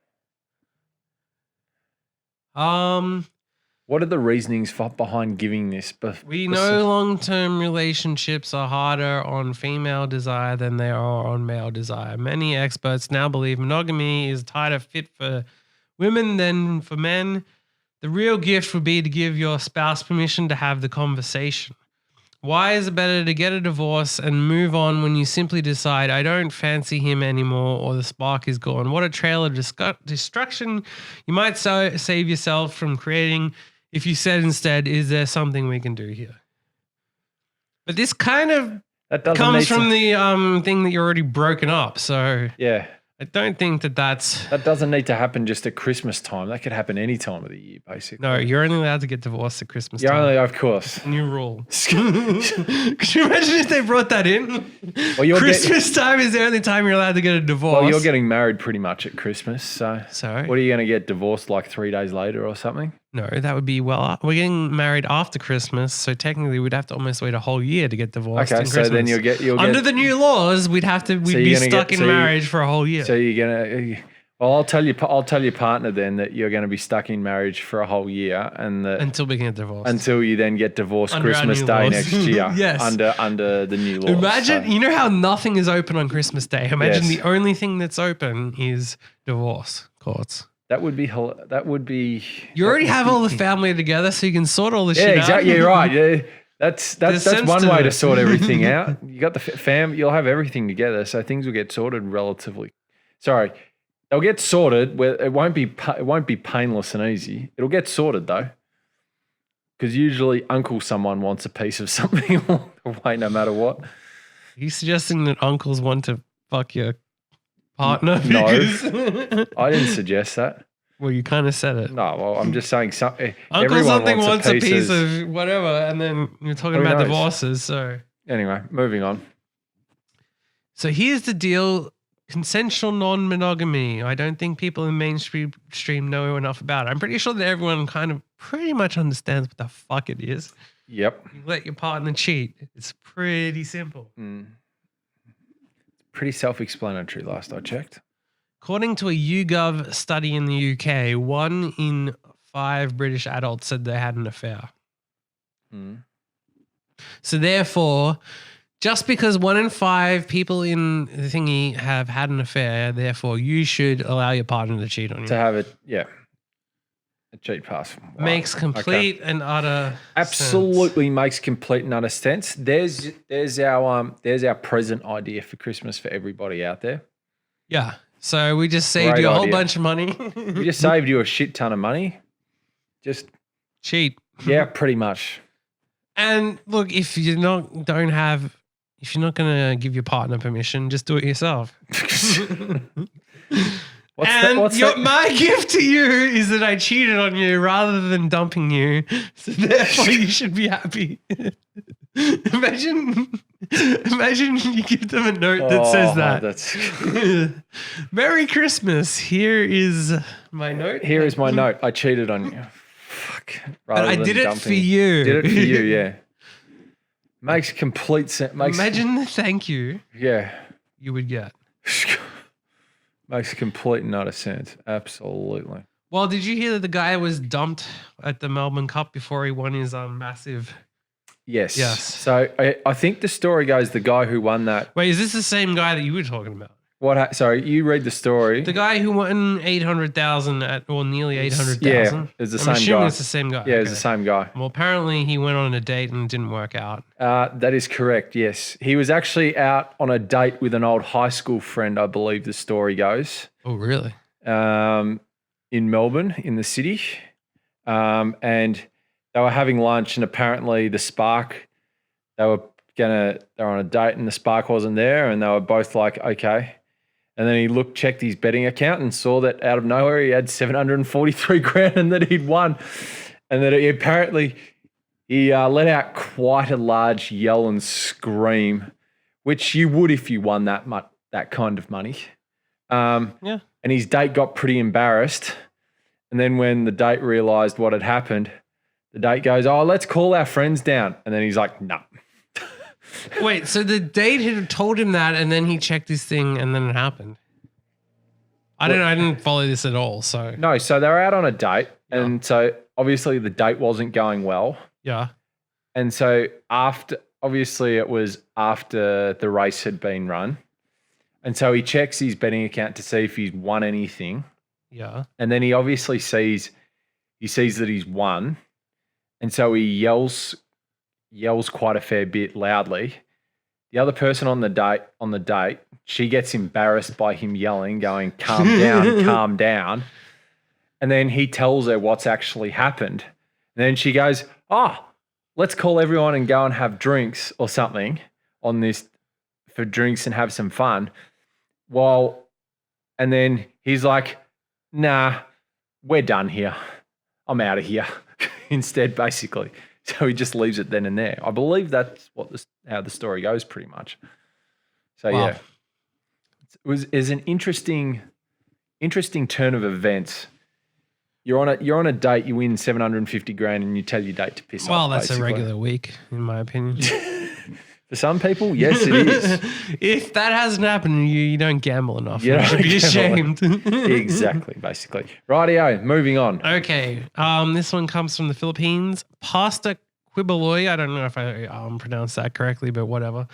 What are the reasonings behind giving this? We know long-term relationships are harder on female desire than they are on male desire. Many experts now believe monogamy is a tighter fit for women than for men. The real gift would be to give your spouse permission to have the conversation. Why is it better to get a divorce and move on when you simply decide, I don't fancy him anymore, or the spark is gone? What a trail of destruction you might save yourself from creating if you said instead, is there something we can do here? But this kind of comes from the thing that you're already broken up. So yeah, I don't think that that doesn't need to happen just at Christmas time. That could happen any time of the year, basically. No, you're only allowed to get divorced at Christmas time. Only, of course. New rule. Could you imagine if they brought that in? Well, Christmas time is the only time you're allowed to get a divorce. Well, you're getting married pretty much at Christmas. So what are you going to get divorced like 3 days later or something? No, that would be we're getting married after Christmas, so technically we'd have to almost wait a whole year to get divorced. Okay, so then you'll get under the new laws, we'd be stuck in marriage for a whole year. So you're gonna. Well, I'll tell your partner then that you're going to be stuck in marriage for a whole year, and until we get divorced. Until you then get divorced under Christmas Day next year. Yes, under the new laws. Imagine, you know how nothing is open on Christmas Day. Imagine the only thing that's open is divorce courts. That would be. You already have all the family together, so you can sort all the shit out. Yeah, exactly. You're right. Yeah, that's one way to sort everything out. You got the fam. You'll have everything together, so things will get sorted relatively. Sorry, they'll get sorted. Where it won't be painless and easy. It'll get sorted though, because usually someone wants a piece of something along the way, no matter what. Are you suggesting that uncles want to fuck your partner? No, I didn't suggest that. Well, you kind of said it. No, well, I'm just saying something. Uncle something wants a piece of whatever, and then you're talking about divorces. So anyway, moving on. So here's the deal: consensual non-monogamy. I don't think people in mainstream know enough about it. I'm pretty sure that everyone kind of pretty much understands what the fuck it is. Yep. You let your partner cheat. It's pretty simple. Pretty self-explanatory last I checked. According to a YouGov study in the UK, 1 in 5 British adults said they had an affair. So therefore, just because 1 in 5 people in the thingy have had an affair, therefore you should allow your partner to cheat on you. To have it, yeah. A cheat pass. Wow. Makes complete and utter absolutely sense. Makes complete and utter sense. There's our present idea for Christmas for everybody out there. Yeah. So we just saved you a whole bunch of money. We just saved you a shit ton of money. Just cheat. Yeah, pretty much. And look, if you're not gonna give your partner permission, just do it yourself. My gift to you is that I cheated on you rather than dumping you. So therefore you should be happy. Imagine you give them a note that says that. Merry Christmas. Here is my note. Here is my note. I cheated on you. Fuck. But I did it for you. Did it for you, yeah. Makes complete sense. Imagine the thank you. Yeah. You would get. Makes complete and utter sense. Absolutely. Well, did you hear that the guy was dumped at the Melbourne Cup before he won his massive? Yes. So I think the story goes the guy who won that. Wait, is this the same guy that you were talking about? Sorry, you read the story. The guy who won 800,000 or nearly 800,000. Yeah, it's the same guy. I'm assuming it's the same guy. Yeah, it's the same guy. Well, apparently he went on a date and it didn't work out. That is correct, yes. He was actually out on a date with an old high school friend, I believe the story goes. Oh, really? In Melbourne, in the city. And they were having lunch and apparently the spark, they were on a date and the spark wasn't there and they were both like, okay. And then he checked his betting account and saw that out of nowhere he had 743 grand and that he'd won. And that he let out quite a large yell and scream, which you would if you won that kind of money. Yeah. And his date got pretty embarrassed And then when the date realized what had happened, the date goes, "Oh, let's call our friends down." And then he's like, "No." Wait, so the date had told him that, and then he checked his thing, and then it happened. I didn't follow this at all. So No, so they're out on a date, Yeah. and so obviously the date wasn't going well. yeah, And so it was after the race had been run. And so he checks his betting account to see if he's won anything. yeah. And then he obviously sees that he's won. And so he yells quite a fair bit loudly. The other person on the date, she gets embarrassed by him yelling, going, "Calm down, calm down." And then he tells her what's actually happened. And then she goes, "Oh, let's call everyone and go and have drinks or something on this for drinks and have some fun." And then he's like, "Nah, we're done here. I'm out of here." Instead, basically. So he just leaves it then and there. I believe that's how the story goes pretty much. So Wow. yeah, it's an interesting turn of events. You're on a date, you win 750 grand, and you tell your date to piss off. Well, that's basically. a regular week, in my opinion. For some people, yes, it is. If that hasn't happened to you, you don't gamble enough. You You should don't be ashamed. Exactly, basically. Rightio, moving on. Okay, this one comes from the Philippines. Pastor Quibeloy, I don't know if I pronounced that correctly, but whatever,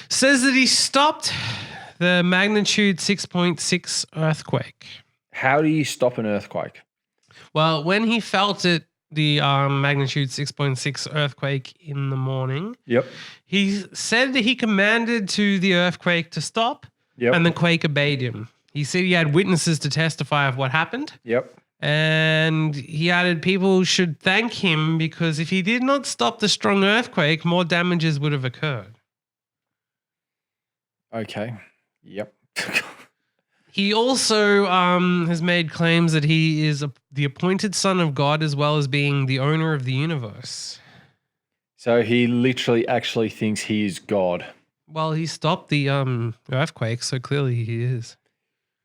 says that he stopped the magnitude 6.6 earthquake. How do you stop an earthquake? Well, when he felt it, the magnitude 6.6 earthquake in the morning, Yep. he said that he commanded to the earthquake to stop, Yep. and the quake obeyed him. He said he had witnesses to testify of what happened. Yep. And he added people should thank him because if he did not stop the strong earthquake, more damages would have occurred. Okay. Yep. He also has made claims that he is the appointed son of God as well as being the owner of the universe. So he literally actually thinks he is God. Well, he stopped the earthquake, so clearly he is.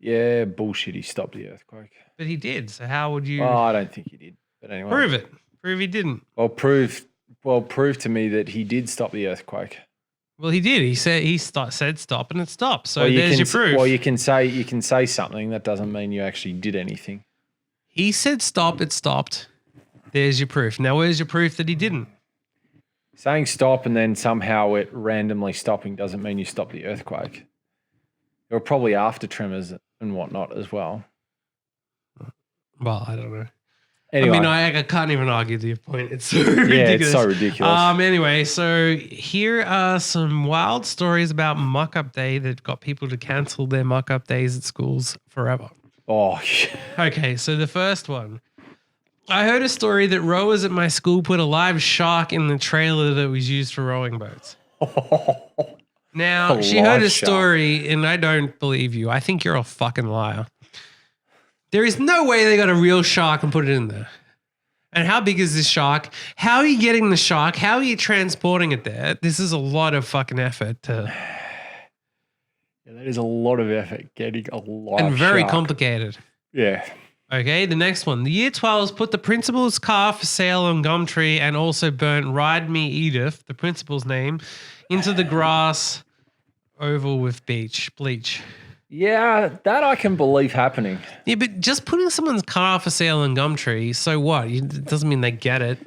Yeah, bullshit. He stopped the earthquake. But he did. So how would you Oh, I don't think he did. But anyway, prove it? Prove he didn't. prove to me that he did stop the earthquake. Well, he did. He said said stop, and it stopped. So Well, there's your proof. Well, you can say something. That doesn't mean you actually did anything. He said stop, it stopped. There's your proof. Now, where's your proof that he didn't? Saying stop and then somehow it randomly stopping doesn't mean you stop the earthquake. There were probably after tremors and whatnot as well. Well, I don't know. Anyway, I mean, I can't even argue the point. It's so ridiculous. yeah, it's so ridiculous. Anyway, so here are some wild stories about Muckup Day that got people to cancel their Muckup days at schools forever. Oh, Okay, so the first one. I heard a story that rowers at my school put a live shark in the trailer that was used for rowing boats. Now, A she heard live a shark. story, and I don't believe you. I think you're a fucking liar. There is no way they got a real shark and put it in there. And how big is this shark? How are you getting the shark? How are you transporting it there? This is a lot of fucking effort to, Yeah, that is a lot of effort getting a live and very shark. complicated. Yeah. Okay, the next one. The year 12s put the principal's car for sale on Gumtree and also burnt Ride Me Edith, the principal's name, into the grass oval with bleach. Yeah, that I can believe happening. Yeah, but just putting someone's car for sale on Gumtree, so what? It doesn't mean they get it.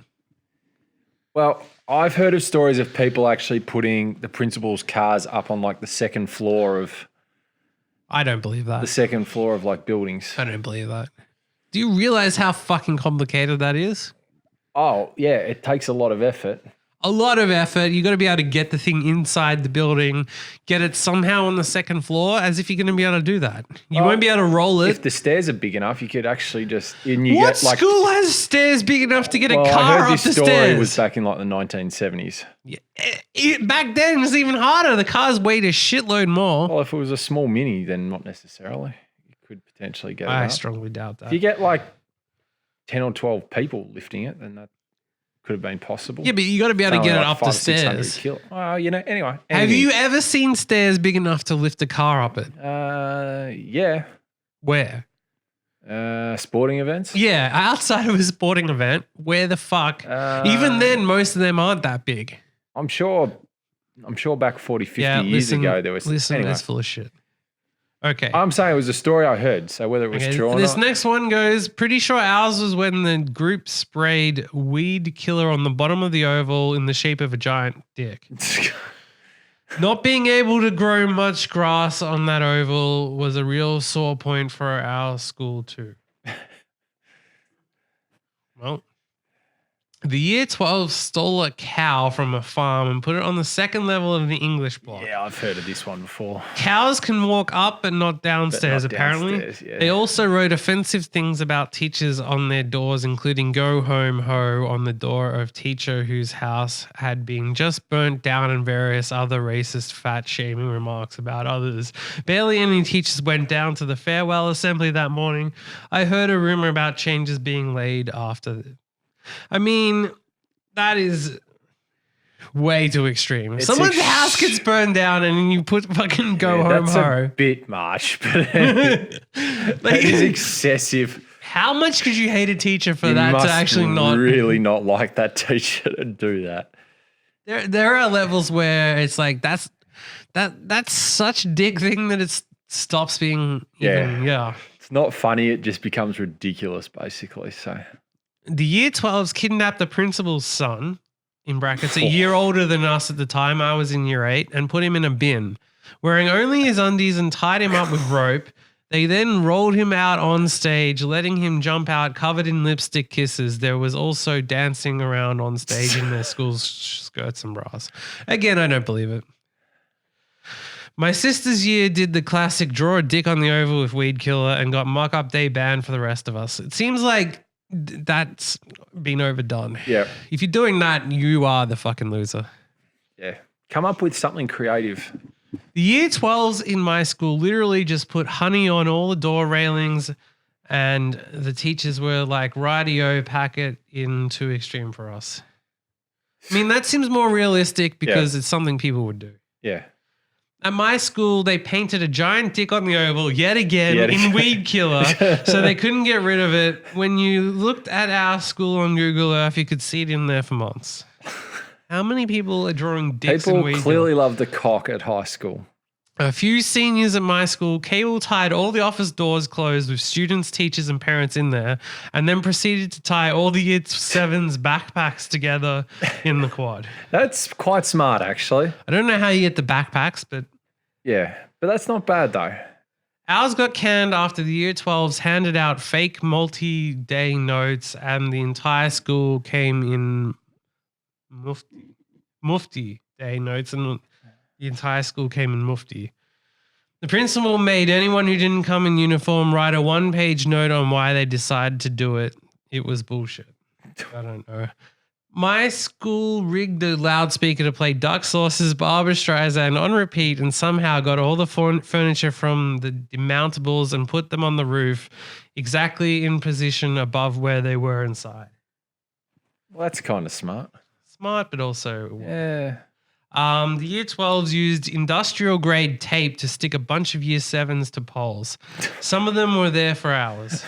Well, I've heard of stories of people actually putting the principal's cars up on like the second floor of I don't believe that. like buildings. I don't believe that. Do you realize how fucking complicated that is? Oh, yeah, it takes a lot of effort. A lot of effort. You got to be able to get the thing inside the building, get it somehow on the second floor, as if you're going to be able to do that. You won't be able to roll it. If the stairs are big enough, you could actually just What school has stairs big enough to get a I car heard up this the story stairs? was back in like the 1970s. Yeah. Back then, it was even harder. The cars weighed a shitload more. Well, if it was a small Mini, then not necessarily. You could potentially get it I up. strongly doubt that. If you get like 10 or 12 people lifting it, then that could have been possible. Yeah, but you got to be able to It's get only it like up the 500-600 stairs. kilo. Well, anyway. Have anything. you ever seen stairs big enough to lift a car up it? Yeah. Where? Sporting events? Yeah, outside of a sporting event, where the fuck? Even then, most of them aren't that big. I'm sure back 40, 50 years ago there was... Listen, it's full of shit. Okay. I'm saying it was a story I heard, so whether it was true or not. This next one goes, pretty sure ours was when the group sprayed weed killer on the bottom of the oval in the shape of a giant dick. Not being able to grow much grass on that oval was a real sore point for our school too. Well, the year 12 stole a cow from a farm and put it on the second level of the English block. Yeah, I've heard of this one before. Cows can walk up but not downstairs, apparently. Yeah. They also wrote offensive things about teachers on their doors, including "Go home ho" on the door of teacher whose house had been just burnt down, and various other racist fat-shaming remarks about others. Barely any teachers went down to the farewell assembly that morning. I heard a rumor about changes being laid after. I mean, that is way too extreme. If someone's house gets burned down and you put fucking "Go home that's ho." a bit much, but that is excessive. How much could you hate a teacher for that to actually not really not like that teacher to do that? There are levels where it's like that's such a dick thing that it stops being even, yeah. It's not funny, it just becomes ridiculous basically. So the year 12s kidnapped the principal's son, in brackets, a year older than us at the time. I was in year 8, and put him in a bin, wearing only his undies, and tied him up with rope. They then rolled him out on stage, letting him jump out covered in lipstick kisses. There was also dancing around on stage in their school's skirts and bras. Again, I don't believe it. My sister's year did the classic draw a dick on the oval with weed killer and got Muckup Day banned for the rest of us. It seems like that's been overdone. Yeah. If you're doing that, you are the fucking loser. Yeah. Come up with something creative. The year 12s in my school literally just put honey on all the door railings, and the teachers were like, "Radio, pack it in too extreme for us." I mean, that seems more realistic because it's something people would do. Yeah. At my school, they painted a giant dick on the oval yet again in weed killer, so they couldn't get rid of it. When you looked at our school on Google Earth, you could see it in there for months. How many people are drawing dicks in weed killer? People clearly love the cock at high school. A few seniors at my school cable tied all the office doors closed with students, teachers, and parents in there, and then proceeded to tie all the year 7's backpacks together in the quad. That's quite smart, actually. I don't know how you get the backpacks, but... Yeah, but that's not bad, though. Ours got canned after the year 12s handed out fake multi-day notes, and the entire school came in mufti day notes, and the entire school came in mufti. The principal made anyone who didn't come in uniform write a one-page note on why they decided to do it. It was bullshit. I don't know. My school rigged a loudspeaker to play Duck Sauce's Barbra Streisand on repeat, and somehow got all the furniture from the demountables and put them on the roof exactly in position above where they were inside. Well, that's kind of smart. Smart, but also... Yeah. The year 12s used industrial grade tape to stick a bunch of year 7s to poles. Some of them were there for hours.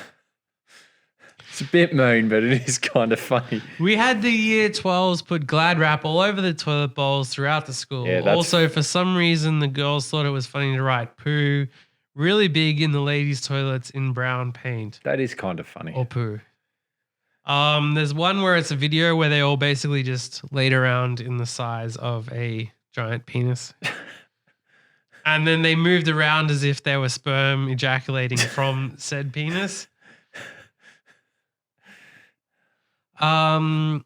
It's a bit mean, but it is kind of funny. We had the year 12s put Glad wrap all over the toilet bowls throughout the school. Yeah, also, for some reason, the girls thought it was funny to write poo really big in the ladies' toilets in brown paint. That is kind of funny. Or poo. There's one where it's a video where they all basically just laid around in the size of a giant penis. And then they moved around as if there were sperm ejaculating from said penis. One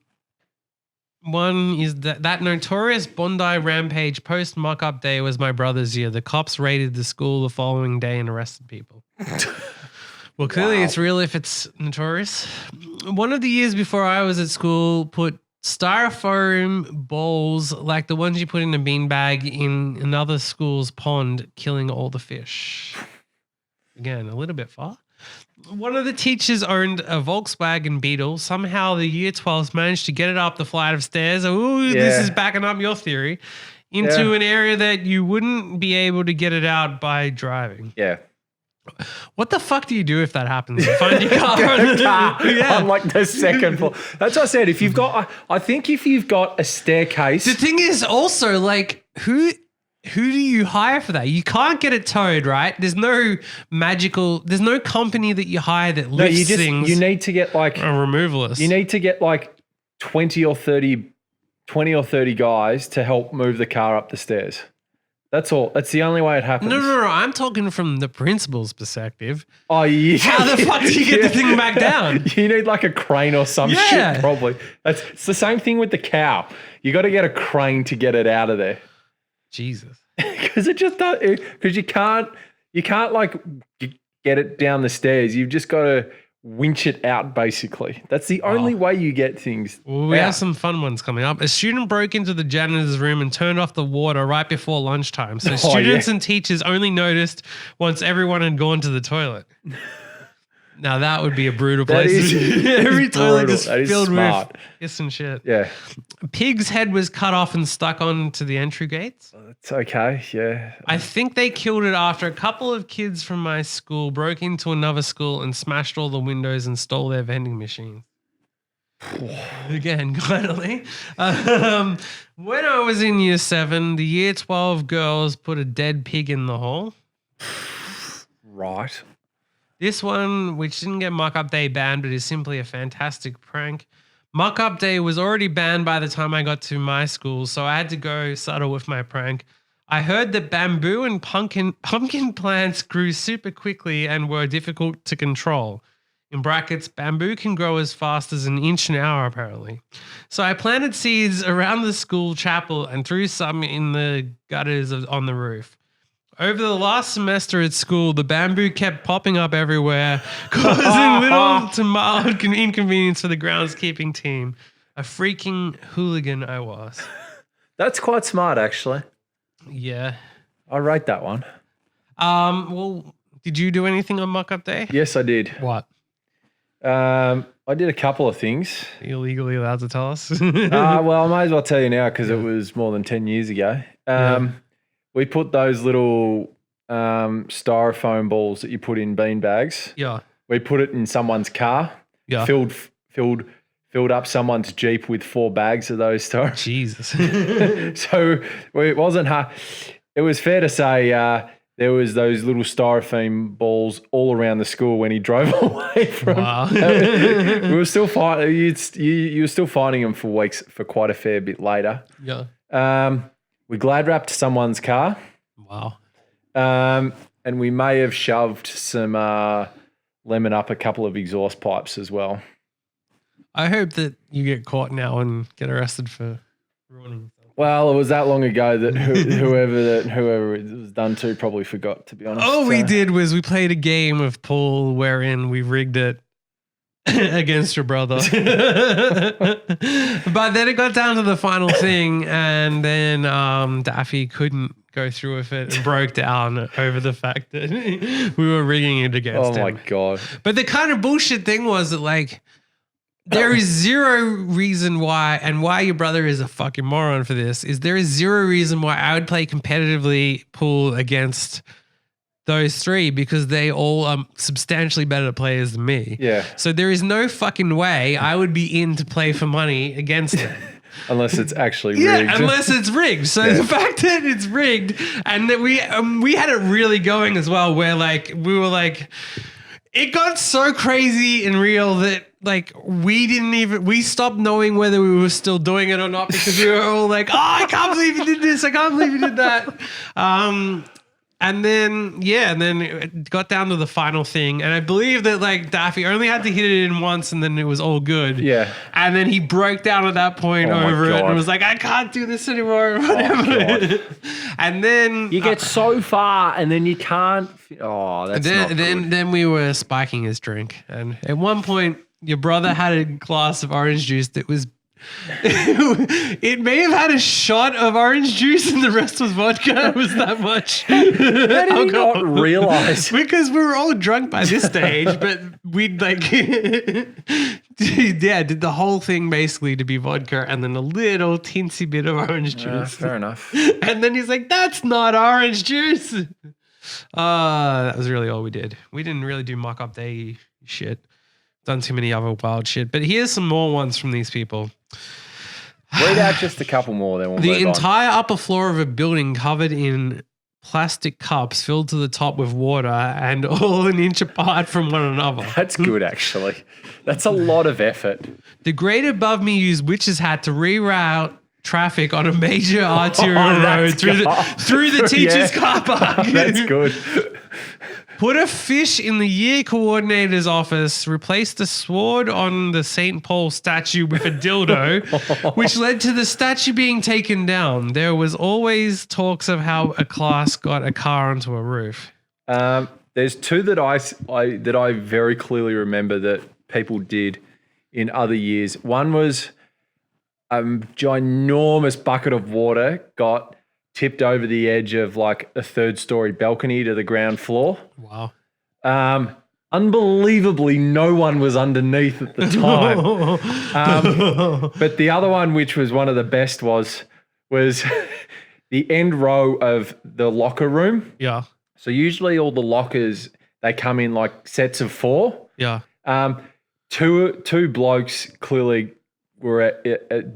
is that notorious Bondi rampage post Muckup Day was my brother's year. The cops raided the school the following day and arrested people. Well, clearly it's real if it's notorious. One of the years before I was at school put styrofoam balls like the ones you put in a beanbag in another school's pond, killing all the fish. Again, a little bit far. One of the teachers owned a Volkswagen Beetle. Somehow the year 12s managed to get it up the flight of stairs. Ooh, this is backing up your theory. Into an area that you wouldn't be able to get it out by driving. Yeah. What the fuck do you do if that happens? You find your car on like the second floor. That's what I said. If you've got, I think if you've got a staircase. The thing is also like who do you hire for that? You can't get it towed, right? There's no company that you hire that lifts things. You need to get like a removalist. You need to get like 20 or 30 guys to help move the car up the stairs. That's all. That's the only way it happens. No. I'm talking from the principal's perspective. Oh, yeah. How the fuck do you get the thing back down? You need like a crane or some shit, probably. It's the same thing with the cow. You got to get a crane to get it out of there. Jesus. Because you can't like get it down the stairs. You've just got to winch it out, basically. That's the only way you get things. Well, we have some fun ones coming up. A student broke into the janitor's room and turned off the water right before lunchtime. So students and teachers only noticed once everyone had gone to the toilet. Now that would be a brutal place. Every toilet is filled with piss and shit. Yeah. A pig's head was cut off and stuck onto the entry gates. It's okay, yeah. I think they killed it after a couple of kids from my school broke into another school and smashed all the windows and stole their vending machines. Again, kindly. When I was in year 7, the year 12 girls put a dead pig in the hall. Right. This one, which didn't get Muckup Day banned, but is simply a fantastic prank. Muckup Day was already banned by the time I got to my school, so I had to go subtle with my prank. I heard that bamboo and pumpkin plants grew super quickly and were difficult to control. In brackets, bamboo can grow as fast as 1 inch an hour, apparently. So I planted seeds around the school chapel and threw some in the gutters on the roof. Over the last semester at school, the bamboo kept popping up everywhere, causing little to mild inconvenience for the groundskeeping team. A freaking hooligan I was. That's quite smart, actually. Yeah. I rate that one. Well, did you do anything on Muckup Day? Yes, I did. What? I did a couple of things. Are you legally allowed to tell us? Well, I may as well tell you now because it was more than 10 years ago. We put those little styrofoam balls that you put in bean bags. Yeah. We put it in someone's car. Yeah. Filled up someone's Jeep with 4 bags of those styrofoam. Jesus. So it wasn't hard. It was fair to say there was those little styrofoam balls all around the school when he drove away from. Wow. We were still fighting. You were still finding them for weeks, for quite a fair bit later. Yeah. We glad wrapped someone's car. Wow. And we may have shoved some lemon up a couple of exhaust pipes as well. I hope that you get caught now and get arrested for ruining something. Well, it was that long ago that whoever it was done to probably forgot, to be honest. All we did was we played a game of pool wherein we rigged it against your brother. But then it got down to the final thing, and then Daffy couldn't go through with it and broke down over the fact that we were rigging it against him. Oh my God. But the kind of bullshit thing was that, like, there is zero reason why, and why your brother is a fucking moron for this, is there is zero reason why I would play competitively pool against those 3, because they all are substantially better players than me. Yeah. So there is no fucking way I would be in to play for money against them. Unless it's actually rigged. Yeah, unless it's rigged. So the fact that it's rigged, and that we had it really going as well, where like we were like, it got so crazy and real that like we stopped knowing whether we were still doing it or not, because we were all like, oh, I can't believe you did this, I can't believe you did that. And then it got down to the final thing, and I believe that like Daffy only had to hit it in once, and then it was all good. Yeah. And then he broke down at that point over it and was like, I can't do this anymore, or whatever. And then you get so far, and then you can't. Oh, that's not good. Then we were spiking his drink, and at one point your brother had a glass of orange juice that was. It may have had a shot of orange juice and the rest was vodka. It was that much. How did he not realize? Because we were all drunk by this stage, but we'd like, did the whole thing basically to be vodka and then a little teensy bit of orange juice. Fair enough. And then he's like, that's not orange juice. That was really all we did. We didn't really do Muckup Day shit. Done too many other wild shit. But here's some more ones from these people. Read out just a couple more, then we'll The move on. entire upper floor of a building covered in plastic cups filled to the top with water and all an inch apart from one another. That's good, actually. That's a lot of effort. The grade above me used witch's hat to reroute traffic on a major arterial road through the teacher's car park. That's good. Put a fish in the year coordinator's office, replaced the sword on the St. Paul statue with a dildo, which led to the statue being taken down. There was always talks of how a class got a car onto a roof. There's two that I very clearly remember that people did in other years. One was a ginormous bucket of water got tipped over the edge of like a 3rd-story balcony to the ground floor. Wow. Unbelievably, no one was underneath at the time. But the other one, which was one of the best, was the end row of the locker room. Yeah. So usually all the lockers, they come in like sets of 4. Yeah. Two blokes clearly were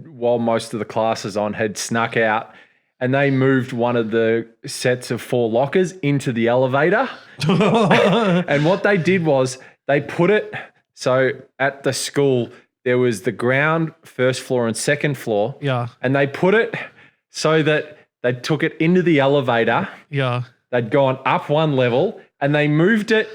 while most of the classes on had snuck out, and they moved one of the sets of 4 lockers into the elevator. And what they did was they put it, so at the school, there was the ground, 1st floor and 2nd floor. Yeah. And they put it so that they took it into the elevator. Yeah. They'd gone up 1 level and they moved it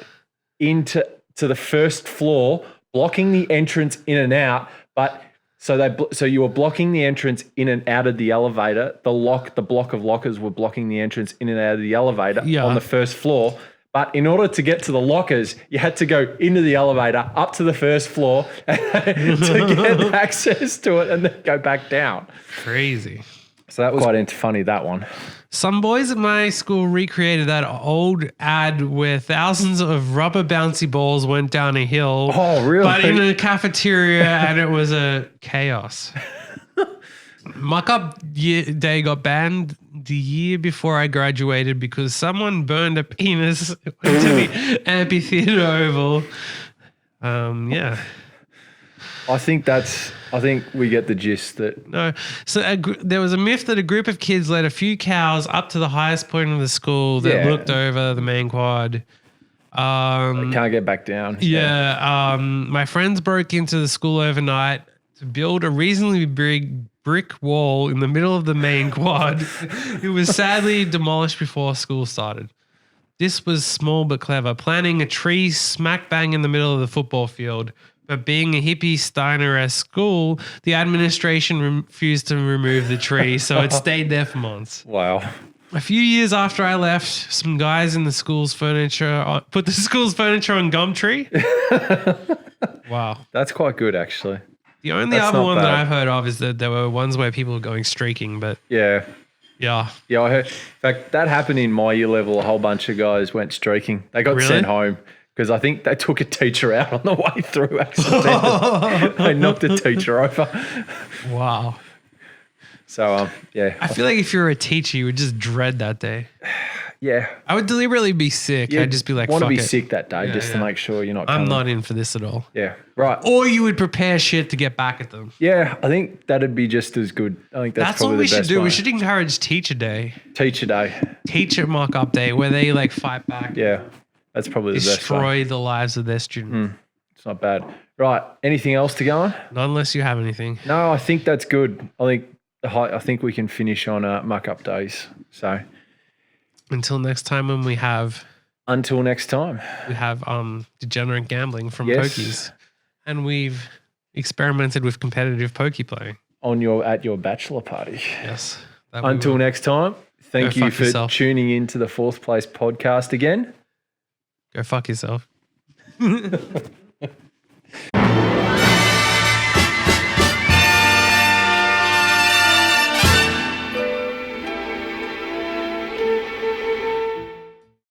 to the 1st floor, blocking the entrance in and out. But so you were blocking the entrance in and out of the elevator. The block of lockers were blocking the entrance in and out of the elevator on the 1st floor. But in order to get to the lockers, you had to go into the elevator, up to the 1st floor to get access to it and then go back down. Crazy. So that was quite funny, that one. Some boys at my school recreated that old ad where thousands of rubber bouncy balls went down a hill. Oh, really? But in a cafeteria, and it was a chaos. Muckup Day got banned the year before I graduated because someone burned a penis to the amphitheater oval. Yeah. I think we get the gist that. No. So there was a myth that a group of kids led a few cows up to the highest point of the school that looked over the main quad. They can't get back down. Yeah. My friends broke into the school overnight to build a reasonably big brick wall in the middle of the main quad. It was sadly demolished before school started. This was small but clever, planting a tree smack bang in the middle of the football field. But being a hippie Steiner-esque school, the administration refused to remove the tree, so it stayed there for months. Wow. A few years after I left, some guys in the school's furniture put the school's furniture on Gumtree. Wow. That's quite good, actually. The only other one that I've heard of is that there were ones where people were going streaking, but yeah. Yeah. Yeah, I heard. In fact, that happened in my year level. A whole bunch of guys went streaking. They got sent home. Because I think they took a teacher out on the way through accidentally. They knocked a teacher over. Wow. So, yeah. I feel like if you're a teacher, you would just dread that day. Yeah. I would deliberately be sick. I'd just be like, want fuck to be it. sick that day just to make sure you're not I'm coming. not in for this at all. Yeah. Right. Or you would prepare shit to get back at them. Yeah. I think that'd be just as good. I think that's probably what we the should best do. way. We should encourage Teacher Day. Teacher Day. Teacher Muckup Day, where they like fight back. Yeah. That's probably the best way. Destroy the lives of their students. It's not bad. Right. Anything else to go on? Not unless you have anything. No, I think that's good. I think we can finish on Muckup Days. So until next time when we have... Until next time. We have degenerate gambling from Yes. Pokies. And we've experimented with competitive pokey playing. At your bachelor party. Yes. Until next time, thank Go you fuck for yourself. tuning into the Fourth Place podcast again. Go fuck yourself.